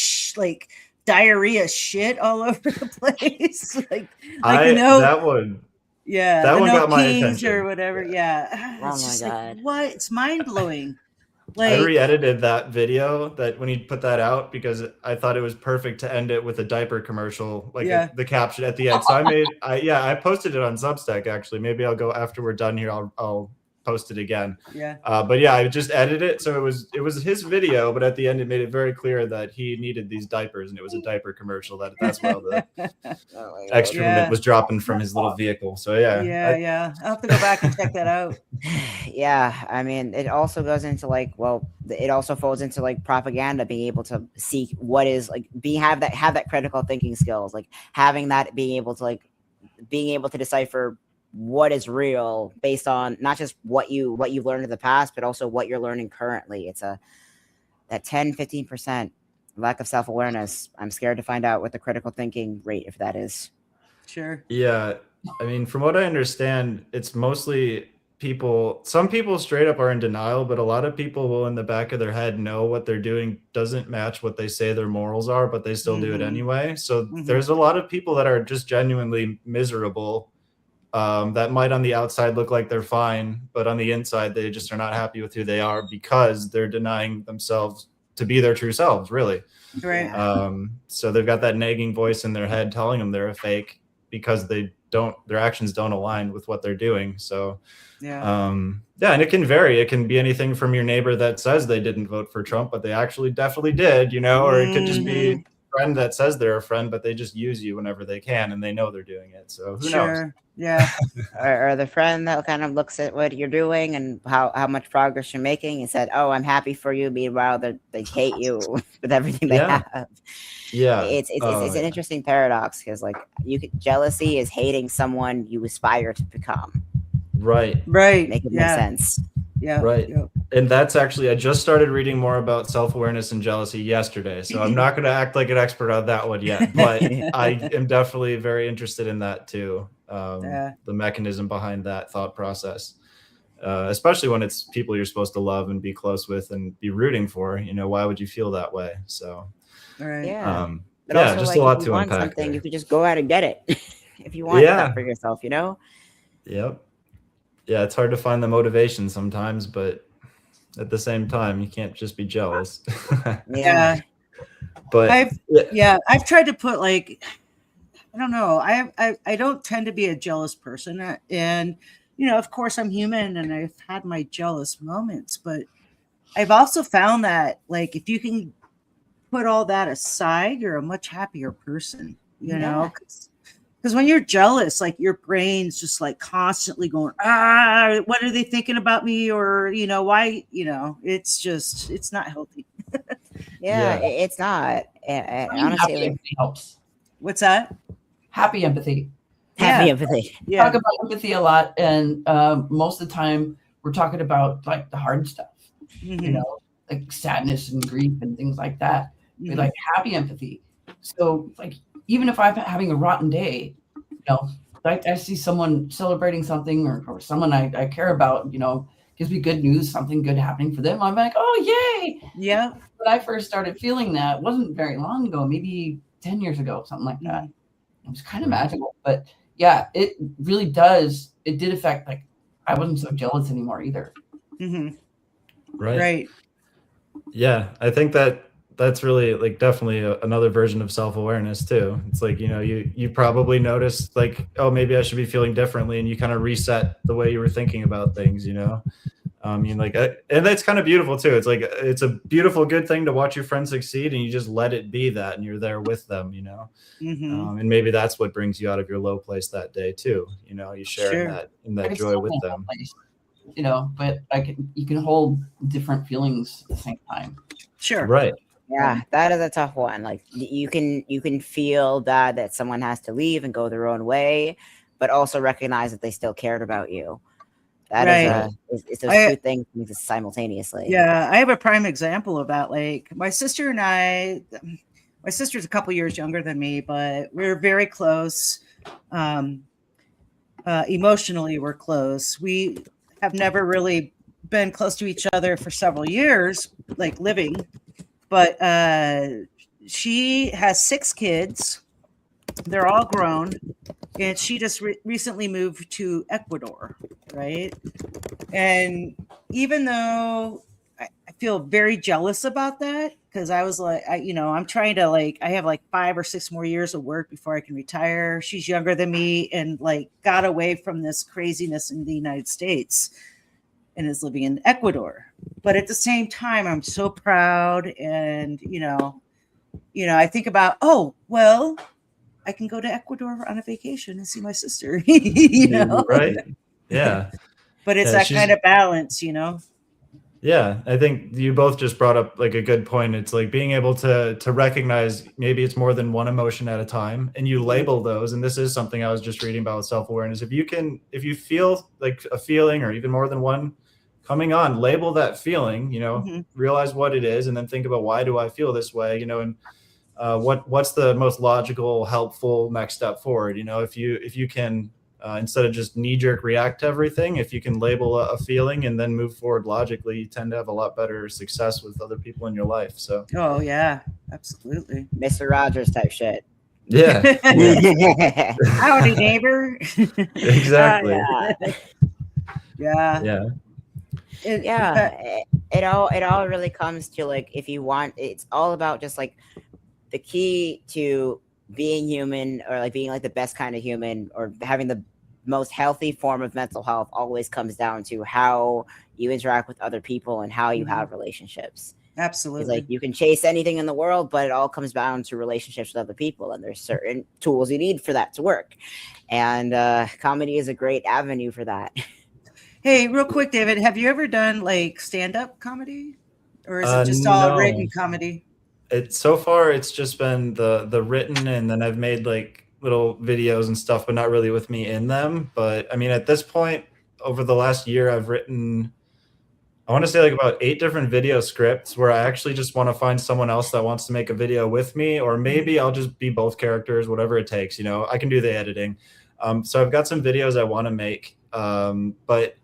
diarrhea shit all over the place. That one. Yeah, that one got my attention or whatever. Yeah. Oh my God. What? It's mind blowing. I re-edited that video when he put that out because I thought it was perfect to end it with a diaper commercial, the caption at the end. So I posted it on Substack actually. Maybe I'll go after we're done here. I'll post it again. Yeah. But yeah, I just edited it so it was his video, but at the end it made it very clear that he needed these diapers, and it was a diaper commercial. That's why the excrement was dropping from his little vehicle. So yeah. I'll have to go back and check that out. Yeah, I mean, it also goes into it also folds into propaganda, being able to seek what is have that critical thinking skills, having that being able to decipher what is real based on not just what you've learned in the past, but also what you're learning currently. It's that 10-15% lack of self-awareness. I'm scared to find out what the critical thinking rate, if that is. Sure. Yeah. I mean, from what I understand, it's mostly some people straight up are in denial, but a lot of people will in the back of their head know what they're doing doesn't match what they say their morals are, but they still do it anyway. So there's a lot of people that are just genuinely miserable. That might on the outside look like they're fine, but on the inside, they just are not happy with who they are because they're denying themselves to be their true selves, really. Right. So they've got that nagging voice in their head telling them they're a fake because their actions don't align with what they're doing. So, and it can vary. It can be anything from your neighbor that says they didn't vote for Trump, but they actually definitely did, or it could just be friend that says they're a friend, but they just use you whenever they can, and they know they're doing it. So who knows? Yeah. or the friend that kind of looks at what you're doing and how much progress you're making and said, "Oh, I'm happy for you." Meanwhile, they hate you with everything they have. Yeah, it's an interesting paradox because jealousy is hating someone you aspire to become. Right. Make it make sense. Yeah. Right. Yeah. And that's actually, I just started reading more about self-awareness and jealousy yesterday. So I'm not going to act like an expert on that one yet, but I am definitely very interested in that too. The mechanism behind that thought process, especially when it's people you're supposed to love and be close with and be rooting for, why would you feel that way? So, but also, just a lot to unpack. You could just go out and get it if you want that for yourself, Yep. Yeah, it's hard to find the motivation sometimes, but at the same time, you can't just be jealous. But I've tried to put I don't know. I don't tend to be a jealous person, and of course I'm human, and I've had my jealous moments. But I've also found that if you can put all that aside, you're a much happier person. Because when you're jealous, your brain's just constantly going, what are they thinking about me? Or, why, it's not healthy. It's not. And honestly, empathy helps. What's that? Happy empathy. Happy empathy. Yeah. Talk about empathy a lot. And most of the time we're talking about the hard stuff, like sadness and grief and things like that. We like happy empathy. So even if I'm having a rotten day, I see someone celebrating something or someone I care about, gives me good news, something good happening for them. I'm like, oh, yay. Yeah. When I first started feeling that, it wasn't very long ago, maybe 10 years ago, something like that. It was kind of magical. But yeah, it really does. It did affect, I wasn't so jealous anymore either. Right. Yeah. I think that's really definitely another version of self-awareness too. It's you probably noticed maybe I should be feeling differently, and you kind of reset the way you were thinking about things, And that's kind of beautiful too. It's like, it's a beautiful, good thing to watch your friends succeed, and you just let it be that, and you're there with them, and maybe that's what brings you out of your low place that day too. You share in that joy with them. Place, but you can hold different feelings at the same time. Sure. Right. Yeah, that is a tough one. Like you can feel that someone has to leave and go their own way, but also recognize that they still cared about you. That is it's those two things simultaneously. Yeah, I have a prime example of that. Like my sister and I, my sister's a couple years younger than me, but we're very close. Emotionally, we're close. We have never really been close to each other for several years, like living. But she has 6 kids. They're all grown. And she just recently moved to Ecuador, right? And even though I feel very jealous about that, because I was like, I'm trying to I have 5 or 6 more years of work before I can retire. She's younger than me and got away from this craziness in the United States and is living in Ecuador. But at the same time, I'm so proud. And, I think about, I can go to Ecuador on a vacation and see my sister, Right. Yeah. But it's that kind of balance, Yeah. I think you both just brought up a good point. It's being able to recognize maybe it's more than one emotion at a time, and you label those. And this is something I was just reading about with self-awareness. If you feel a feeling or even more than one coming on, label that feeling, realize what it is, and then think about, why do I feel this way? And what's the most logical, helpful next step forward? If you can, instead of just knee-jerk react to everything, if you can label a feeling and then move forward logically, you tend to have a lot better success with other people in your life. So oh yeah, absolutely. Mr. Rogers type shit. Yeah. Howdy, neighbor. Exactly. Yeah. It all really comes to if you want, it's all about just the key to being human, or being the best kind of human, or having the most healthy form of mental health, always comes down to how you interact with other people and how you have relationships. Absolutely. You can chase anything in the world, but it all comes down to relationships with other people, and there's certain tools you need for that to work. And comedy is a great avenue for that. Hey, real quick, David, have you ever done stand-up comedy, or is it just all written comedy? So far it's just been the written, and then I've made little videos and stuff, but not really with me in them. But I mean, at this point, over the last year, I've written, I want to say about 8 different video scripts, where I actually just want to find someone else that wants to make a video with me, or maybe I'll just be both characters, whatever it takes. I can do the editing. So I've got some videos I want to make, but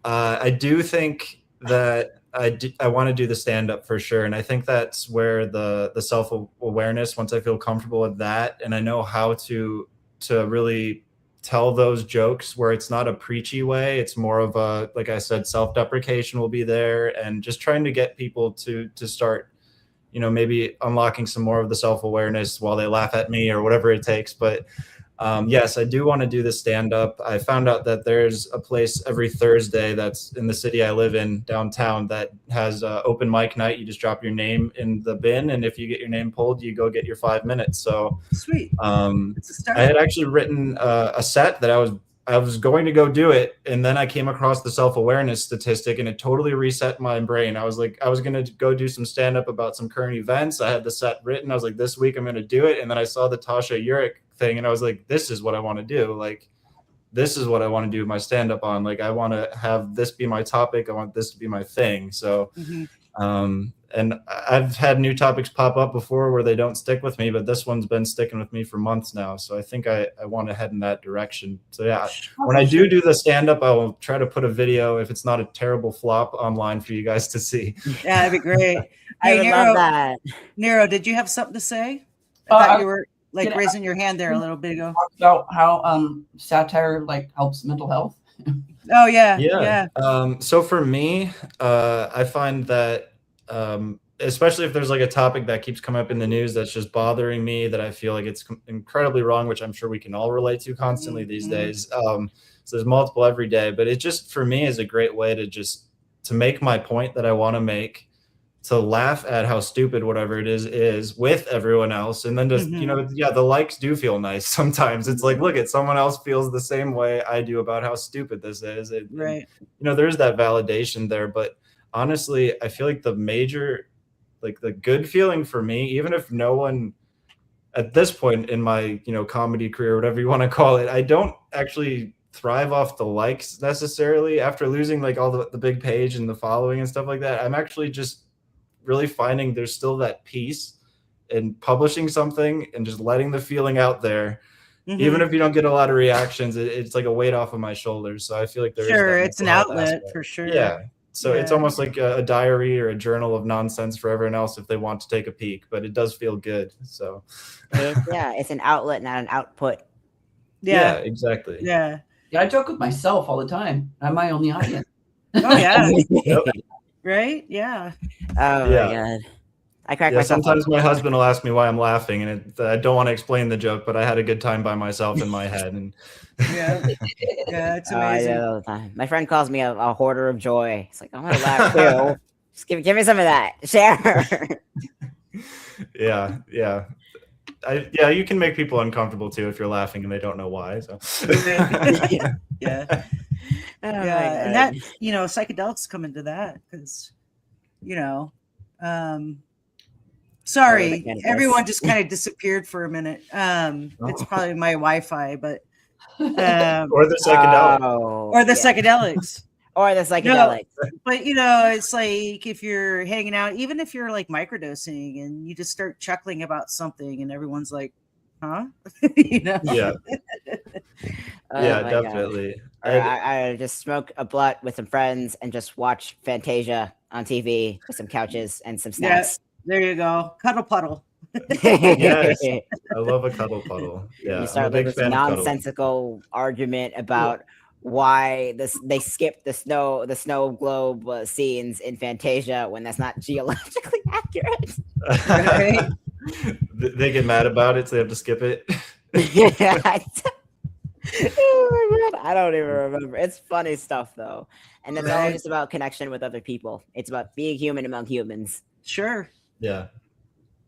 I do think that I want to do the stand-up for sure. And I think that's where the self-awareness, once I feel comfortable with that, and I know how to really tell those jokes where it's not a preachy way, it's more of a, like I said, self-deprecation will be there, and just trying to get people to start, maybe unlocking some more of the self-awareness while they laugh at me or whatever it takes. But yes, I do want to do the stand-up. I found out that there's a place every Thursday that's in the city I live in, downtown, that has open mic night. You just drop your name in the bin, and if you get your name pulled, you go get your 5 minutes. So sweet. It's a start. I had actually written a set that I was going to go do it, and then I came across the self-awareness statistic, and it totally reset my brain. I was going to go do some stand-up about some current events. I had the set written. I was like, this week I'm going to do it. And then I saw the Tasha Urich thing, and I was like, this is what I want to do. This is what I want to do my stand-up on. I want to have this be my topic. I want this to be my thing. So, and I've had new topics pop up before where they don't stick with me, but this one's been sticking with me for months now. So I think I want to head in that direction. So yeah, when I do the stand-up, I will try to put a video, if it's not a terrible flop, online for you guys to see. Yeah, that'd be great. I would love that. Nero, did you have something to say? I thought you were raising your hand there a little bit ago. About how satire helps mental health. Oh yeah. So for me, I find that especially if there's a topic that keeps coming up in the news that's just bothering me, that I feel it's incredibly wrong, which I'm sure we can all relate to constantly these days. So there's multiple every day, but it just, for me, is a great way to just to make my point that I want to make, to laugh at how stupid whatever it is with everyone else, and then just the likes do feel nice sometimes. It's like, look at someone else feels the same way I do about how stupid this is. Right. There's that validation there, but honestly, I feel like the good feeling for me, even if no one at this point in my comedy career, whatever you want to call it, I don't actually thrive off the likes necessarily after losing like all the big page and the following and stuff like that. I'm actually just really finding there's still that peace in publishing something and just letting the feeling out there. Even if you don't get a lot of reactions, it's like a weight off of my shoulders. So I feel like it's an outlet for sure. Yeah. So it's almost like a diary or a journal of nonsense for everyone else if they want to take a peek, but it does feel good. So it's an outlet, not an output. Yeah, exactly. Yeah, I joke with myself all the time. I'm my only audience. Oh yeah. Yep. Right? Yeah. Oh my God. I crack myself sometimes up. my husband will ask me why I'm laughing, and I don't want to explain the joke, but I had a good time by myself in my head. And yeah, it's amazing. I do all the time. My friend calls me a hoarder of joy. It's like, I want to laugh too. Just give me some of that. Share. Yeah. You can make people uncomfortable too if you're laughing and they don't know why. So yeah. And that psychedelics come into that because sorry, everyone just kind of disappeared for a minute. It's probably my Wi-Fi, but or the psychedelics. Or the psychedelics. Or the psychedelics. But it's like if you're hanging out, even if you're like microdosing and you just start chuckling about something and everyone's like, huh? Yeah. Oh my definitely. Or I just smoke a blunt with some friends and just watch Fantasia on TV with some couches and some snacks. There you go. Cuddle puddle. Yes, I love a cuddle puddle. Yeah, you start with this nonsensical argument about why they skipped the snow globe scenes in Fantasia when that's not geologically accurate. Right? They get mad about it, so they have to skip it. Oh my God, I don't even remember. It's funny stuff though, and it's all just about connection with other people. It's about being human among humans. Sure. Yeah.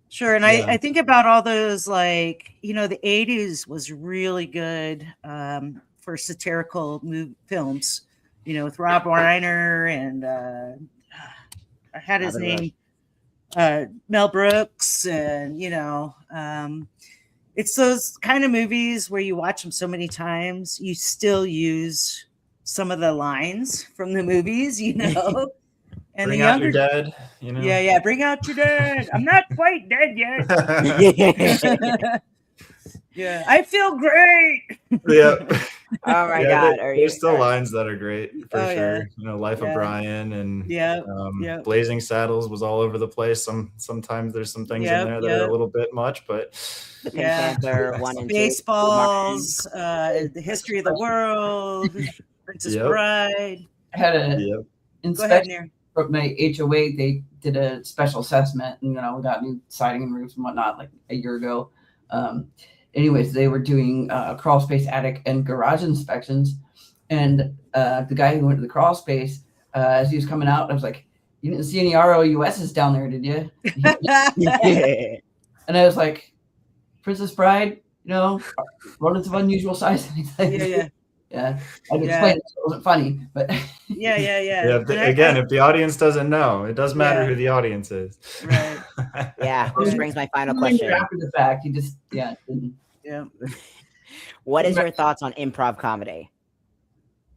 Sure. And I think about all those, like, the 80s was really good for satirical films, with Rob Reiner and I had his name, Mel Brooks, and, it's those kind of movies where you watch them so many times, you still use some of the lines from the movies, And bring the out younger, your dad, Yeah, bring out your dad. I'm not quite dead yet. Yeah, I feel great. Yeah. Oh my God. There's still lines that are great for sure. Yeah. Life of Brian and Blazing Saddles was all over the place. Sometimes there's some things in there that are a little bit much, but the Pink Panther 1 and 2. Baseballs, the history of the world, Princess Bride. I had a inspection from my HOA. They did a special assessment, and we got new siding and roofs and whatnot like a year ago. Anyways, they were doing crawl space, attic, and garage inspections, and the guy who went to the crawl space, as he was coming out, I was like, "You didn't see any ROUSs down there, did you?" And I was like, "Princess Bride, rodents of unusual size." Yeah. I can explain it, so it wasn't funny, but yeah. If the audience doesn't know, it does matter who the audience is. Right. Yeah. Which brings my final question. After the fact, you just What is your thoughts on improv comedy?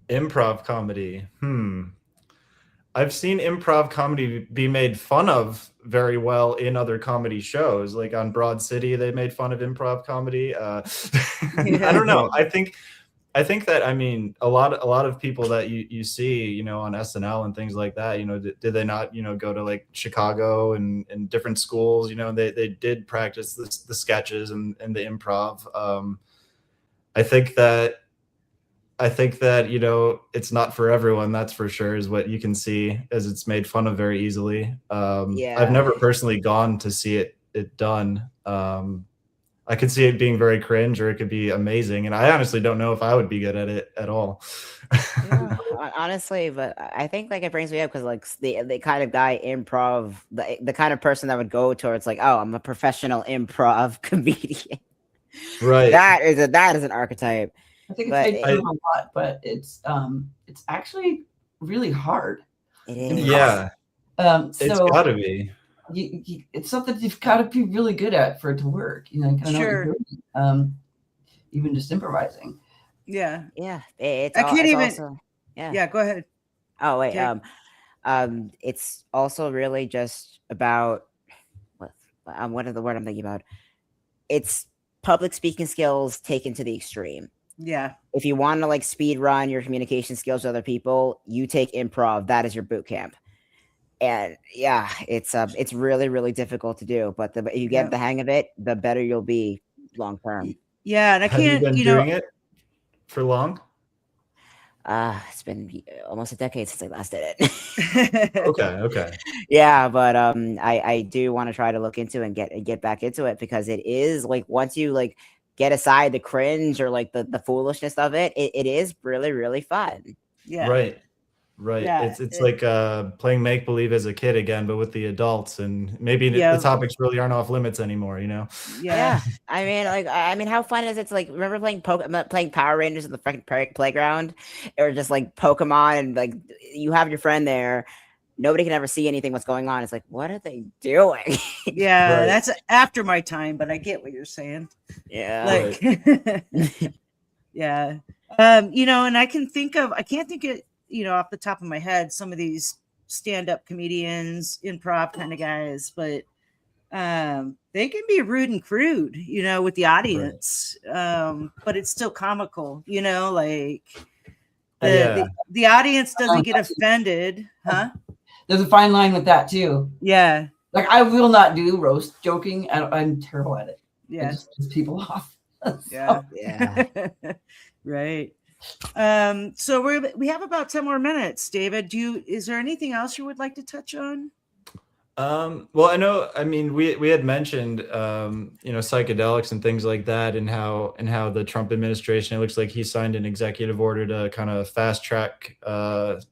Improv comedy. I've seen improv comedy be made fun of very well in other comedy shows. Like on Broad City, they made fun of improv comedy. I don't know. I think that, a lot of people that you see, on SNL and things like that, did they not, go to like Chicago and different schools, they did practice the sketches and the improv. I think that, it's not for everyone. That's for sure, is what you can see, as it's made fun of very easily. I've never personally gone to see it done. I could see it being very cringe, or it could be amazing. And I honestly don't know if I would be good at it at all. Yeah, honestly, but I think like it brings me up because like the kind of guy improv, the kind of person that would go towards like, oh, I'm a professional improv comedian. Right. That is an archetype. I think it's But made fun of a lot, but it's actually really hard. It is. Yeah. So It's gotta be. it's something you've got to be really good at for it to work. You know, you kind of know what you're doing. Even just improvising. Yeah. It's I can't even. Also, yeah. Go ahead. Oh wait. It's also really just about what is the word I'm thinking about? It's public speaking skills taken to the extreme. Yeah. If you want to like speed run your communication skills with other people, you take improv. That is your boot camp. And yeah, it's really, really difficult to do. But if you get the hang of it, the better you'll be long term. Yeah, and I can't. Have you been doing it for long? It's been almost a decade since I last did it. Okay. Yeah, but I do want to try to look into and get back into it, because it is like once you like get aside the cringe or like the foolishness of it, it is really, really fun. Yeah. Right. Yeah, it's like playing make believe as a kid again, but with the adults, and maybe the topics really aren't off limits anymore. You know? Yeah. I mean, how fun is it to like remember playing Power Rangers in the freaking playground, or just like Pokemon, and like you have your friend there. Nobody can ever see anything what's going on. It's like, what are they doing? Yeah, Right. that's after my time, but I get what you're saying. Yeah. Like, yeah. You know, and I can't think of, you know, off the top of my head, some of these stand-up comedians, improv kind of guys, but they can be rude and crude, you know, with the audience. But it's still comical, you know, like the audience doesn't get offended, huh? There's a fine line with that too. Yeah. Like I will not do roast joking. I'm terrible at it. Yeah. It just pisses people off. Yeah. Yeah. Right. So we have about 10 more minutes. David, is there anything else you would like to touch on? Well, I mean, we had mentioned, you know, psychedelics and things like that, and how the Trump administration, it looks like he signed an executive order to kind of fast track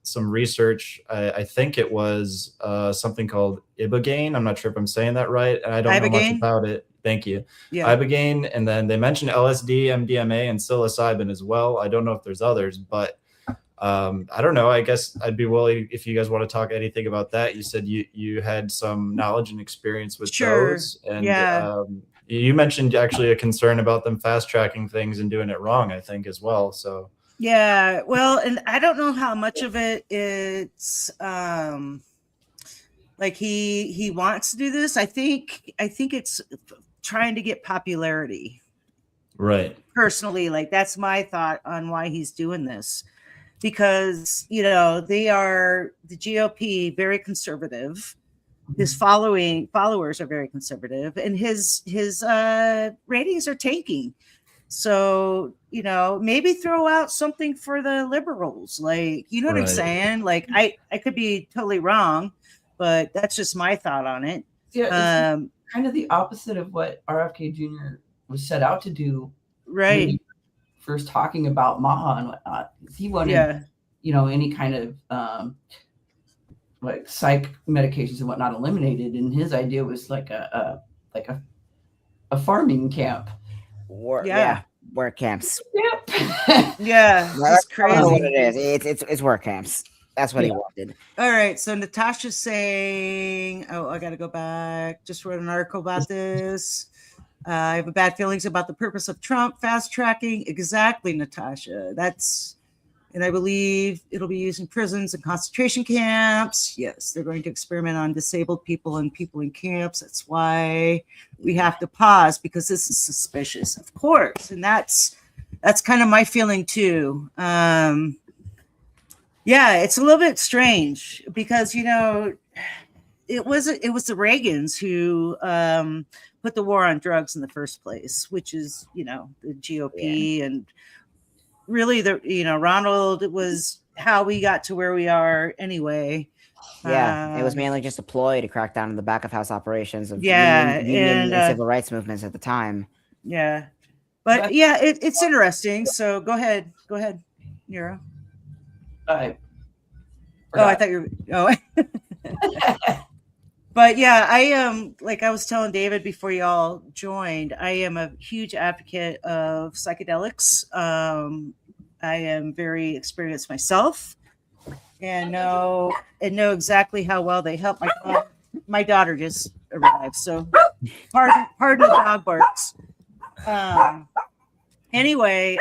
some research. I think it was something called Ibogaine. I'm not sure if I'm saying that right, and I don't know much about it. Thank you. Yeah. Ibogaine, and then they mentioned LSD, MDMA, and psilocybin as well. I don't know if there's others, but I don't know. I guess I'd be willing if you guys want to talk anything about that. You said you had some knowledge and experience with those, and you mentioned actually a concern about them fast tracking things and doing it wrong, I think, as well. So yeah, well, and I don't know how much of it's like he wants to do this. I think it's trying to get popularity. Right. Personally, like that's my thought on why he's doing this. Because, you know, they are the GOP, very conservative. His followers are very conservative, and his ratings are tanking. So, you know, maybe throw out something for the liberals. Like, you know what I'm saying? Like, I could be totally wrong, but that's just my thought on it. Yeah, it's kind of the opposite of what RFK Jr. was set out to do. Right. First talking about Maha and whatnot. He wanted, you know, any kind of like psych medications and whatnot eliminated, and his idea was like a farming camp. Work camps. Yep. Yeah, that's crazy. I don't know what it is. It's work camps. That's what he wanted. All right. So Natasha's saying, oh, I got to go back. Just wrote an article about this. I have bad feelings about the purpose of Trump fast tracking. Exactly, Natasha. And I believe it'll be used in prisons and concentration camps. Yes, they're going to experiment on disabled people and people in camps. That's why we have to pause, because this is suspicious, of course. And that's kind of my feeling too. Yeah, it's a little bit strange because, you know, it was the Reagans who put the war on drugs in the first place, which is, you know, the GOP and really Ronald was how we got to where we are anyway. Yeah, it was mainly just a ploy to crack down on the back of house operations of union and civil rights movements at the time. Yeah. But yeah, it's interesting. So go ahead, Nero. I I thought you were. Oh. But yeah, I am, like I was telling David before y'all joined, I am a huge advocate of psychedelics. I am very experienced myself, and know exactly how well they help. My daughter just arrived, so pardon the dog barks. Anyway,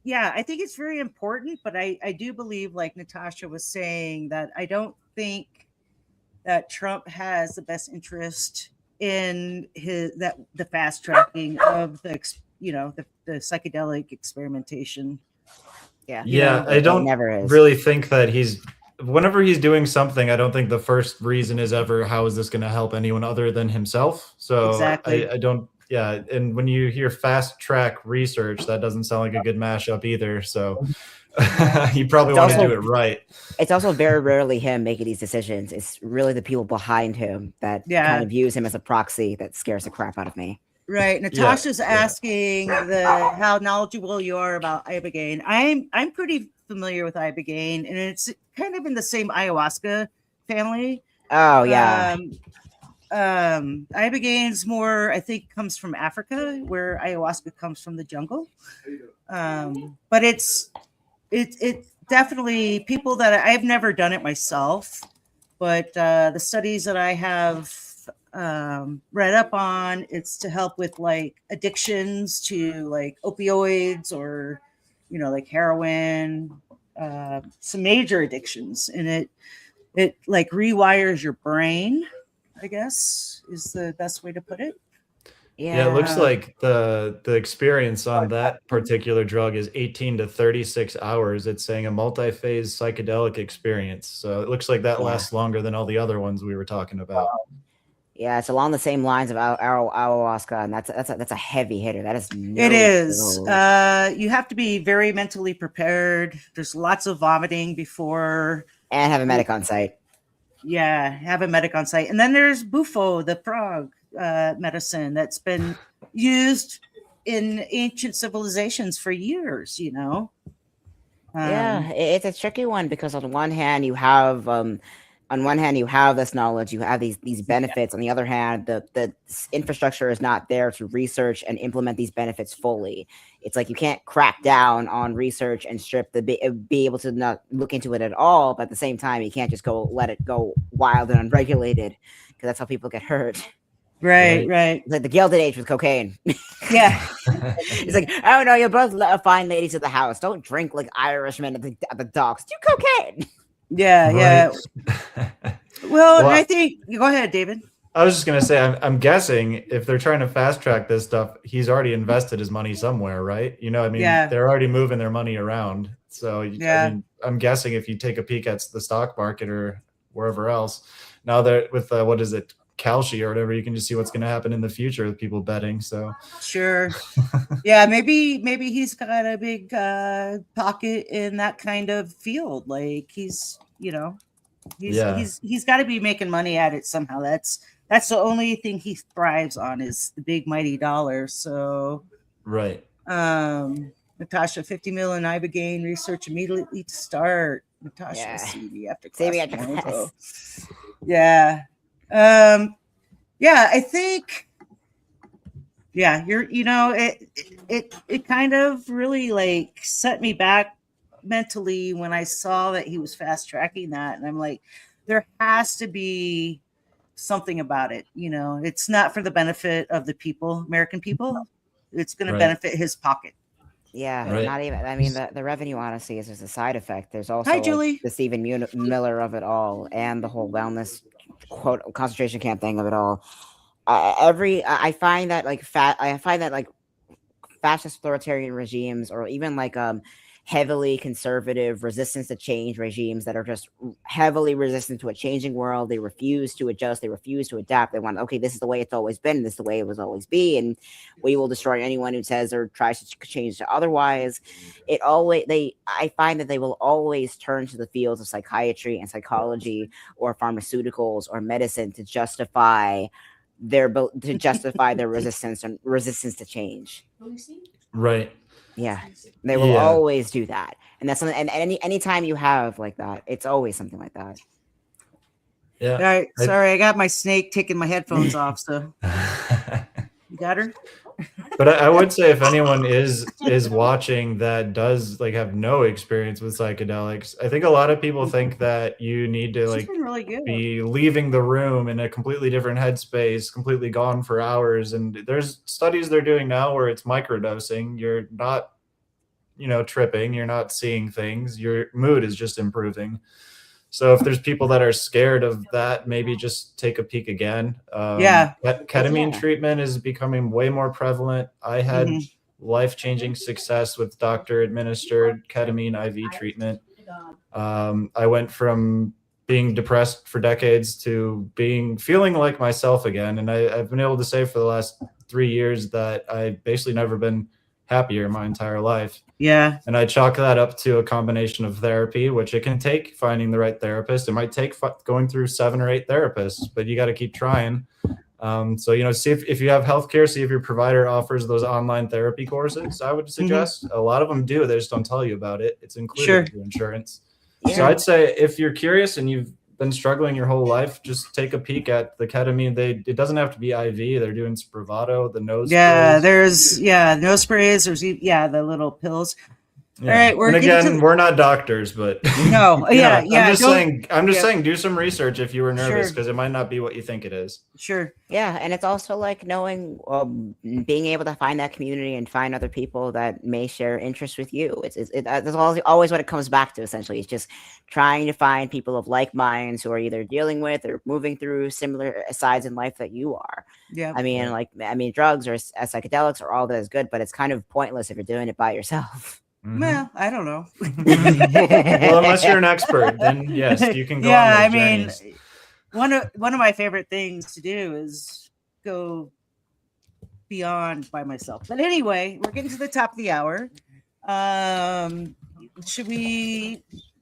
yeah, I think it's very important, but I do believe, like Natasha was saying, that I don't think that Trump has the best interest in the fast tracking of the psychedelic experimentation. Yeah, I don't really think that whenever he's doing something, I don't think the first reason is ever, how is this going to help anyone other than himself? So exactly. I don't, yeah. And when you hear fast track research, that doesn't sound like a good mashup either. So you probably want to do it right. It's also very rarely him making these decisions. It's really the people behind him that kind of use him as a proxy that scares the crap out of me. Right. Natasha's asking how knowledgeable you are about ibogaine. I'm pretty familiar with ibogaine, and it's kind of in the same ayahuasca family. Oh yeah. Ibogaine's more, I think, comes from Africa, where ayahuasca comes from the jungle. But it's definitely people that I've never done it myself, but the studies that I have read up on, it's to help with like addictions to like opioids or like heroin, some major addictions, and it like rewires your brain, I guess is the best way to put it. Yeah, it looks like the experience on that particular drug is 18 to 36 hours. It's saying a multi-phase psychedelic experience. So it looks like that lasts longer than all the other ones we were talking about. Yeah, it's along the same lines of ayahuasca, and that's a heavy hitter. That is it is. You have to be very mentally prepared. There's lots of vomiting before, and have a medic on site. Yeah, have a medic on site. And then there's Bufo, the frog medicine that's been used in ancient civilizations for years. Yeah, it's a tricky one because on one hand you have this knowledge, you have these benefits. On the other hand, the infrastructure is not there to research and implement these benefits fully. It's like you can't crack down on research and be able to not look into it at all, but at the same time, you can't just let it go wild and unregulated, because that's how people get hurt. Right. It's like the Gilded Age with cocaine. Yeah. It's like, oh no, you're both fine ladies of the house. Don't drink like Irishmen at the docks. Do cocaine. Yeah. Well, and I think, go ahead, David. I was just going to say, I'm guessing if they're trying to fast track this stuff, he's already invested his money somewhere, right? They're already moving their money around. So I'm guessing if you take a peek at the stock market or wherever else, now that with what is it, Kalshi or whatever, you can just see what's going to happen in the future with people betting. So sure. Yeah, maybe he's got a big pocket in that kind of field. Like he's got to be making money at it somehow. That's the only thing he thrives on, is the big mighty dollar. So right. Natasha, 50 million ibogaine research immediately to start. Natasha, CV after class. Yeah. I think, it kind of really like set me back mentally when I saw that he was fast tracking that. And I'm like, there has to be something about it. It's not for the benefit of the people, American people. It's going to benefit his pocket. Yeah, not even. I mean, the revenue honestly is just a side effect. There's also Hi, Julie. The Stephen Miller of it all, and the whole wellness quote concentration camp thing of it all. I find that fast fascist authoritarian regimes, or even like heavily conservative resistance to change regimes that are just heavily resistant to a changing world. They refuse to adjust. They refuse to adapt. They want, okay, this is the way it's always been. This is the way it will always be. And we will destroy anyone who says or tries to change to otherwise. I find that they will always turn to the fields of psychiatry and psychology or pharmaceuticals or medicine to justify their resistance to change. Right. Yeah, they will always do that, and that's something. And anytime you have like that, it's always something like that. Yeah. All right. Sorry, I got my snake taking my headphones off. So you got her. But I would say if anyone is watching that does like have no experience with psychedelics, I think a lot of people think that you need to like really good. be leaving the room in a completely different headspace, completely gone for hours. And there's studies they're doing now where it's microdosing. You're not, tripping. You're not seeing things. Your mood is just improving. So if there's people that are scared of that, maybe just take a peek again. Ketamine treatment is becoming way more prevalent. I had life-changing success with doctor-administered ketamine IV treatment. I went from being depressed for decades to feeling like myself again. And I've been able to say for the last 3 years that I've basically never been happier my entire life. Yeah. And I chalk that up to a combination of therapy, which it can take finding the right therapist. It might take going through 7 or 8 therapists, but you got to keep trying. So, see if you have healthcare, see if your provider offers those online therapy courses. I would suggest a lot of them do. They just don't tell you about it. It's included in your insurance. Yeah. So I'd say if you're curious and you've been struggling your whole life, just take a peek at the ketamine. It doesn't have to be IV. They're doing Spravato, the nose sprays. There's nose sprays. There's the little pills. Yeah. All right, we're not doctors, but no, I'm just saying, do some research if you were nervous, because it might not be what you think it is. Sure. Yeah, and it's also like knowing, being able to find that community and find other people that may share interests with you. That's always what it comes back to. Essentially, it's just trying to find people of like minds who are either dealing with or moving through similar sides in life that you are. Yeah. I mean, drugs or psychedelics are all that is good, but it's kind of pointless if you're doing it by yourself. Well, I don't know. Well, unless you're an expert, then yes, you can go. Yeah, on those journeys. one of my favorite things to do is go beyond by myself. But anyway, we're getting to the top of the hour.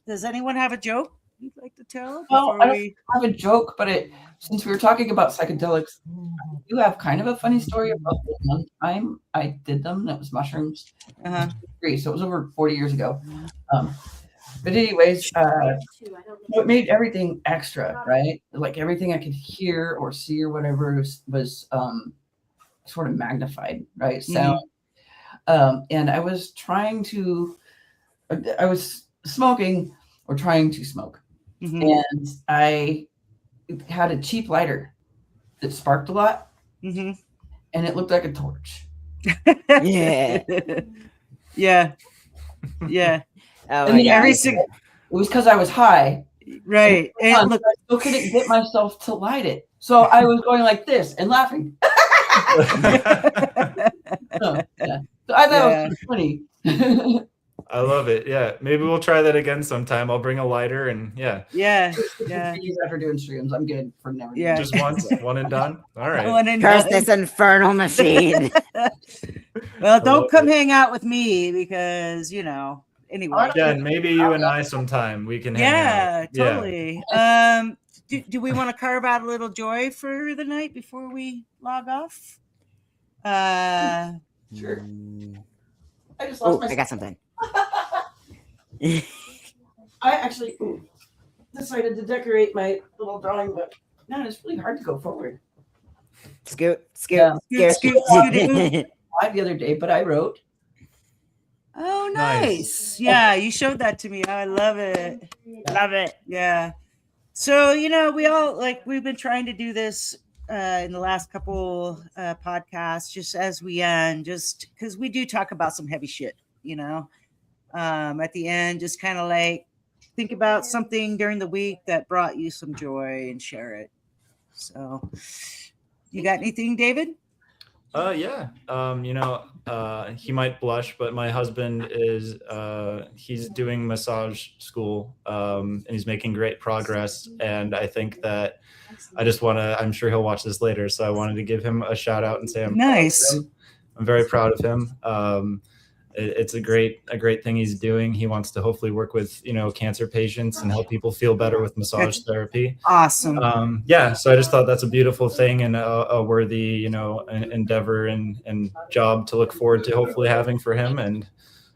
Does anyone have a joke you'd like to tell? Well, I don't have a joke, but since we were talking about psychedelics, you have kind of a funny story about the one time I did them. That was mushrooms. So it was over 40 years ago. But anyways, it made everything extra, right? Like everything I could hear or see or whatever was sort of magnified, right? Sound. And I was smoking or trying to smoke. And I had a cheap lighter that sparked a lot. And it looked like a torch. Yeah. Yeah. Oh, and it was because I was high. Right. And I still couldn't get myself to light it. So I was going like this and laughing. So I thought it was funny. I love it. Yeah. Maybe we'll try that again sometime. I'll bring a lighter and After doing streams, I'm good for never. Yeah. Just once, one and done. All right. Curse this infernal machine. Well, don't come hang out with me because, anyway. Again, maybe you and I sometime we can hang out. Yeah, totally. Yeah. Do we want to carve out a little joy for the night before we log off? Sure. I got something. I actually decided to decorate my little drawing book. Man, it's really hard to go forward. Scoot. The other day, but I wrote. Oh, nice. Yeah, you showed that to me. I love it. Love it. Yeah. So, we've been trying to do this in the last couple podcasts, just as we end, just because we do talk about some heavy shit, at the end, just kind of like think about something during the week that brought you some joy and share it. So you got anything, David? Yeah. He might blush, but my husband is he's doing massage school, and he's making great progress. And I think that I just want to. I'm sure he'll watch this later, so I wanted to give him a shout out and say I'm Nice. proud of him. I'm very proud of him. It's a great thing he's doing. He wants to hopefully work with cancer patients and help people feel better with massage therapy. Awesome. Yeah, so I just thought that's a beautiful thing and a worthy endeavor and job to look forward to hopefully having for him, and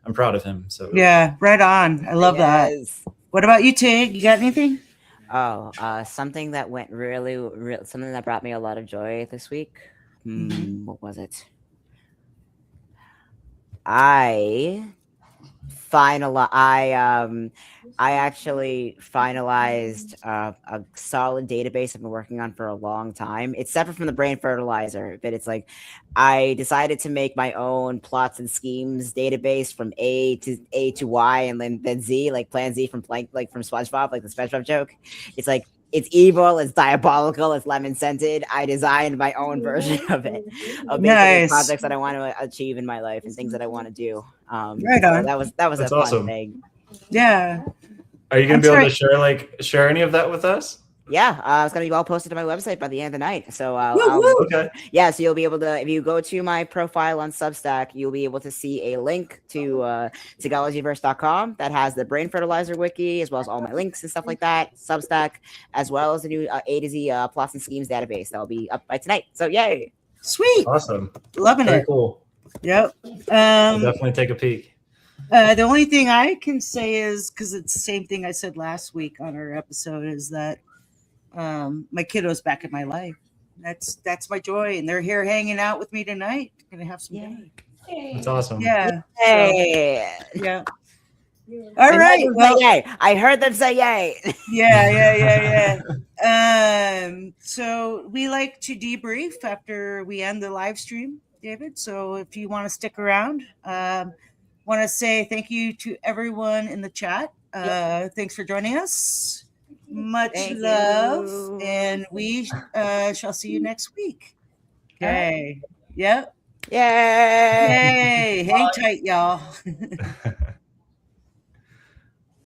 I'm proud of him. So Yeah, right on. I love that. What about you, Tig? You got anything? Oh, something that went really, something that brought me a lot of joy this week. What was it? I actually finalized a solid database I've been working on for a long time. It's separate from the brain fertilizer, but it's like I decided to make my own plots and schemes database from A to Y and then Z, like Plan Z from Plank, like from SpongeBob, like the SpongeBob joke. It's like it's evil, it's diabolical, it's lemon scented. I designed my own version of it, of basically projects that I want to achieve in my life and things that I want to do. Right on. So that was That's a fun awesome. thing. Yeah. Are you gonna be able to share any of that with us? Yeah, it's gonna be all posted to my website by the end of the night. So Okay. Yeah, so you'll be able to, if you go to my profile on Substack, you'll be able to see a link to Sigologyverse.com that has the brain fertilizer wiki, as well as all my links and stuff like that. Substack, as well as the new A to Z plots and schemes database that'll be up by tonight. So yay! Sweet. Awesome. Loving Very it. cool. Yep. I'll definitely take a peek. The only thing I can say is, because it's the same thing I said last week on our episode, is that my kiddo's back in my life. That's my joy, and they're here hanging out with me tonight. Gonna have some dinner. That's awesome. Yeah. Yay! So, yeah. All right. Well, yay. I heard them say yay. Yeah. So we like to debrief after we end the live stream, David. So if you want to stick around, want to say thank you to everyone in the chat. Thanks for joining us. Much love, and we shall see you next week. Okay. Yep. Yay! Yay. Hang tight, y'all.